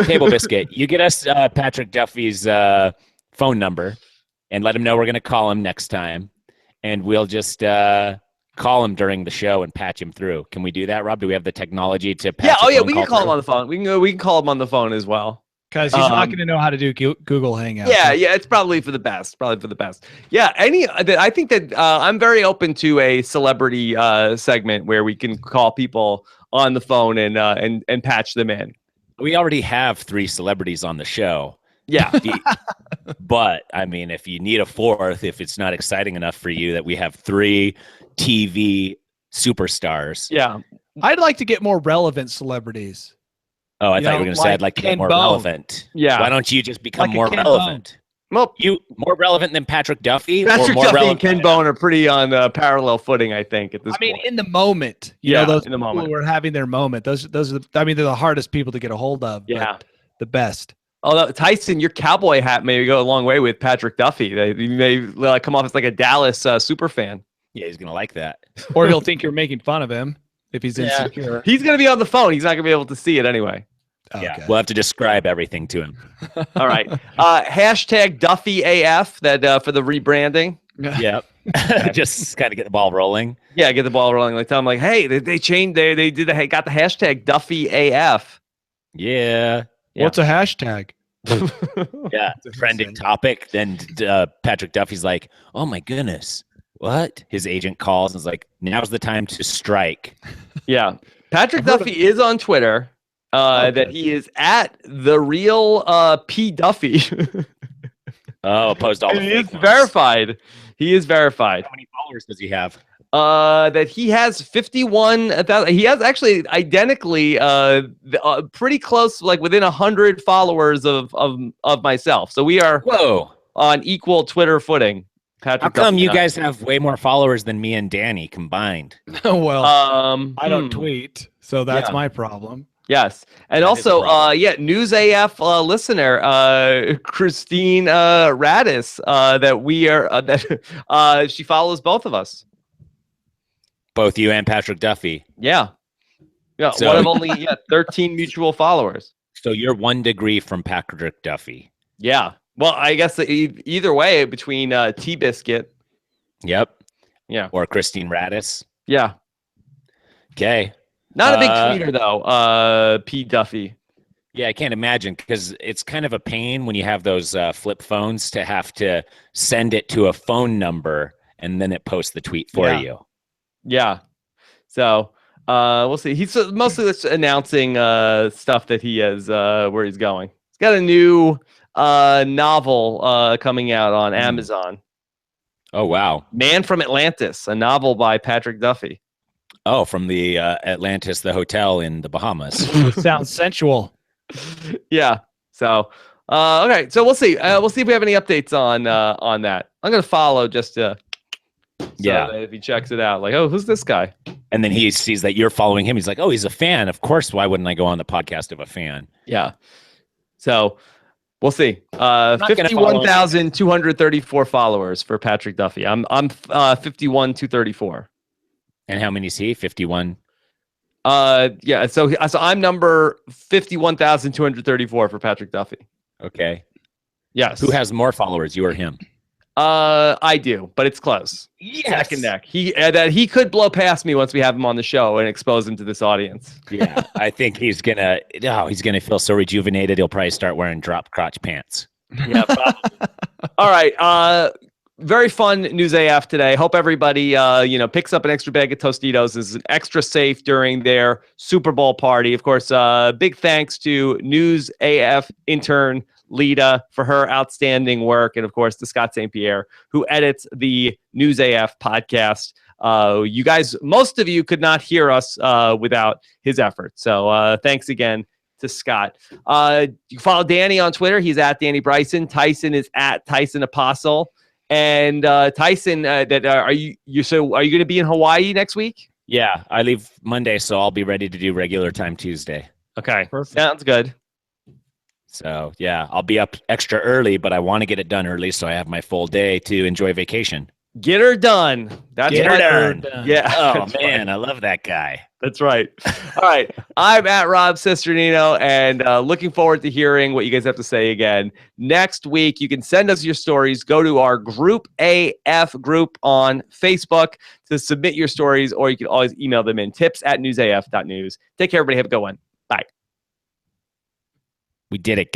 Speaker 3: Table Biscuit, you get us Patrick Duffy's phone number and let him know we're going to call him next time, and we'll just call him during the show and patch him through. Can we do that, Rob? Do we have the technology to patch
Speaker 1: we can call him on the phone. We can call him on the phone as well.
Speaker 4: Because he's not going to know how to do Google Hangouts.
Speaker 1: Yeah, it's probably for the best. Yeah, I think that I'm very open to a celebrity segment where we can call people on the phone and patch them in.
Speaker 3: We already have 3 celebrities on the show.
Speaker 1: Yeah.
Speaker 3: But, I mean, if you need a 4th, if it's not exciting enough for you that we have 3 TV superstars.
Speaker 1: Yeah.
Speaker 4: I'd like to get more relevant celebrities.
Speaker 3: Oh, I thought you were going to say I'd like to get more relevant.
Speaker 1: Yeah.
Speaker 3: Why don't you just become more relevant?
Speaker 1: Well,
Speaker 3: you more relevant than Patrick Duffy?
Speaker 1: Patrick
Speaker 3: or more
Speaker 1: Duffy and Ken Bone are pretty on parallel footing, I think, at this point.
Speaker 4: In the moment. You know, those
Speaker 1: in the
Speaker 4: people
Speaker 1: moment.
Speaker 4: who are having their moment. Those are they're the hardest people to get a hold of.
Speaker 1: Yeah.
Speaker 4: The best.
Speaker 1: Although, Tyson, your cowboy hat may go a long way with Patrick Duffy. You may come off as like a Dallas super fan.
Speaker 3: Yeah, he's going to like that.
Speaker 4: Or he'll think you're making fun of him if he's insecure.
Speaker 1: He's going to be on the phone. He's not going to be able to see it anyway.
Speaker 4: Okay.
Speaker 3: Yeah, we'll have to describe everything to him.
Speaker 1: All right. Hashtag DuffyAF for the rebranding.
Speaker 3: Yep. Just kind of get the ball rolling.
Speaker 1: Yeah, get the ball rolling. Like tell them like, hey, they changed. They got the hashtag DuffyAF.
Speaker 3: Yeah.
Speaker 4: What's a hashtag?
Speaker 3: Yeah, trending topic. Then Patrick Duffy's like, oh my goodness, what? His agent calls and is like, now's the time to strike.
Speaker 1: Yeah, Patrick Duffy is on Twitter. That he is at the real P Duffy.
Speaker 3: Opposed to all the
Speaker 1: He
Speaker 3: fake
Speaker 1: is
Speaker 3: ones.
Speaker 1: verified. He is verified.
Speaker 3: How many followers does he have?
Speaker 1: That he has 51,000. He has actually identically pretty close, like within 100 followers of myself. So we are
Speaker 3: Whoa
Speaker 1: on equal Twitter footing. Patrick
Speaker 3: How come
Speaker 1: Duffy
Speaker 3: you
Speaker 1: and I.
Speaker 3: guys have way more followers than me and Danny combined?
Speaker 4: Well, I don't
Speaker 1: Hmm.
Speaker 4: tweet, so that's
Speaker 1: Yeah.
Speaker 4: my problem.
Speaker 1: Yes, and
Speaker 3: That is a
Speaker 1: also,
Speaker 3: problem.
Speaker 1: News AF listener, Christine Radis, that we are that she follows both of us.
Speaker 3: Both you and Patrick Duffy.
Speaker 1: Yeah, yeah.
Speaker 3: So-
Speaker 1: One of only 13 mutual followers.
Speaker 3: So you're 1 degree from Patrick Duffy.
Speaker 1: Yeah. Well, I guess either way between T Biscuit.
Speaker 3: Yep.
Speaker 1: Yeah.
Speaker 3: Or Christine Radis.
Speaker 1: Yeah.
Speaker 3: Okay.
Speaker 1: Not a big tweeter though. P Duffy.
Speaker 3: Yeah, I can't imagine because it's kind of a pain when you have those flip phones to have to send it to a phone number and then it posts the tweet for you.
Speaker 1: Yeah. So we'll see. He's mostly just announcing stuff that he has where he's going. He's got a new novel coming out on Amazon.
Speaker 3: Oh, wow.
Speaker 1: Man from Atlantis, a novel by Patrick Duffy.
Speaker 3: Oh, from the Atlantis, the hotel in the Bahamas.
Speaker 4: Sounds sensual.
Speaker 1: Yeah. So okay. So we'll see. We'll see if we have any updates on that. I'm gonna follow just to that if he checks it out, like, oh, who's this guy?
Speaker 3: And then he sees that you're following him. He's like, oh, he's a fan. Of course. Why wouldn't I go on the podcast of a fan?
Speaker 1: Yeah. So we'll see.
Speaker 3: not gonna follow
Speaker 1: 51,234 followers for Patrick Duffy. I'm 51,234.
Speaker 3: And how many is he? 51.
Speaker 1: Yeah. So I'm number 51,234 for Patrick Duffy.
Speaker 3: Okay.
Speaker 1: Yes.
Speaker 3: Who has more followers, you or him?
Speaker 1: I do, but it's close. Neck and neck. He could blow past me once we have him on the show and expose him to this audience.
Speaker 3: Yeah, I think he's gonna feel so rejuvenated. He'll probably start wearing drop crotch pants.
Speaker 1: Yeah, probably. All right. Very fun News AF today. Hope everybody picks up an extra bag of Tostitos. Is extra safe during their Super Bowl party. Of course, big thanks to News AF intern Lita for her outstanding work, and of course to Scott St. Pierre, who edits the News AF podcast. You guys, most of you could not hear us without his effort. So thanks again to Scott. You can follow Danny on Twitter. He's at Danny Bryson. Tyson is at Tyson Apostle. And Tyson, are you going to be in Hawaii next week?
Speaker 3: Yeah, I leave Monday, so I'll be ready to do regular time Tuesday.
Speaker 1: Okay,
Speaker 4: Perfect.
Speaker 1: Sounds good.
Speaker 3: So yeah, I'll be up extra early, but I want to get it done early so I have my full day to enjoy vacation.
Speaker 1: Get her done. That's
Speaker 3: Get her
Speaker 1: right.
Speaker 3: done.
Speaker 1: Yeah.
Speaker 3: Oh
Speaker 1: that's
Speaker 3: man,
Speaker 1: right.
Speaker 3: I love that guy.
Speaker 1: That's right. All right. I'm at Rob Cisternino, and looking forward to hearing what you guys have to say again next week. You can send us your stories. Go to our Group AF group on Facebook to submit your stories, or you can always email them in tips@newsaf.news. Take care, everybody. Have a good one. Bye.
Speaker 3: We did it.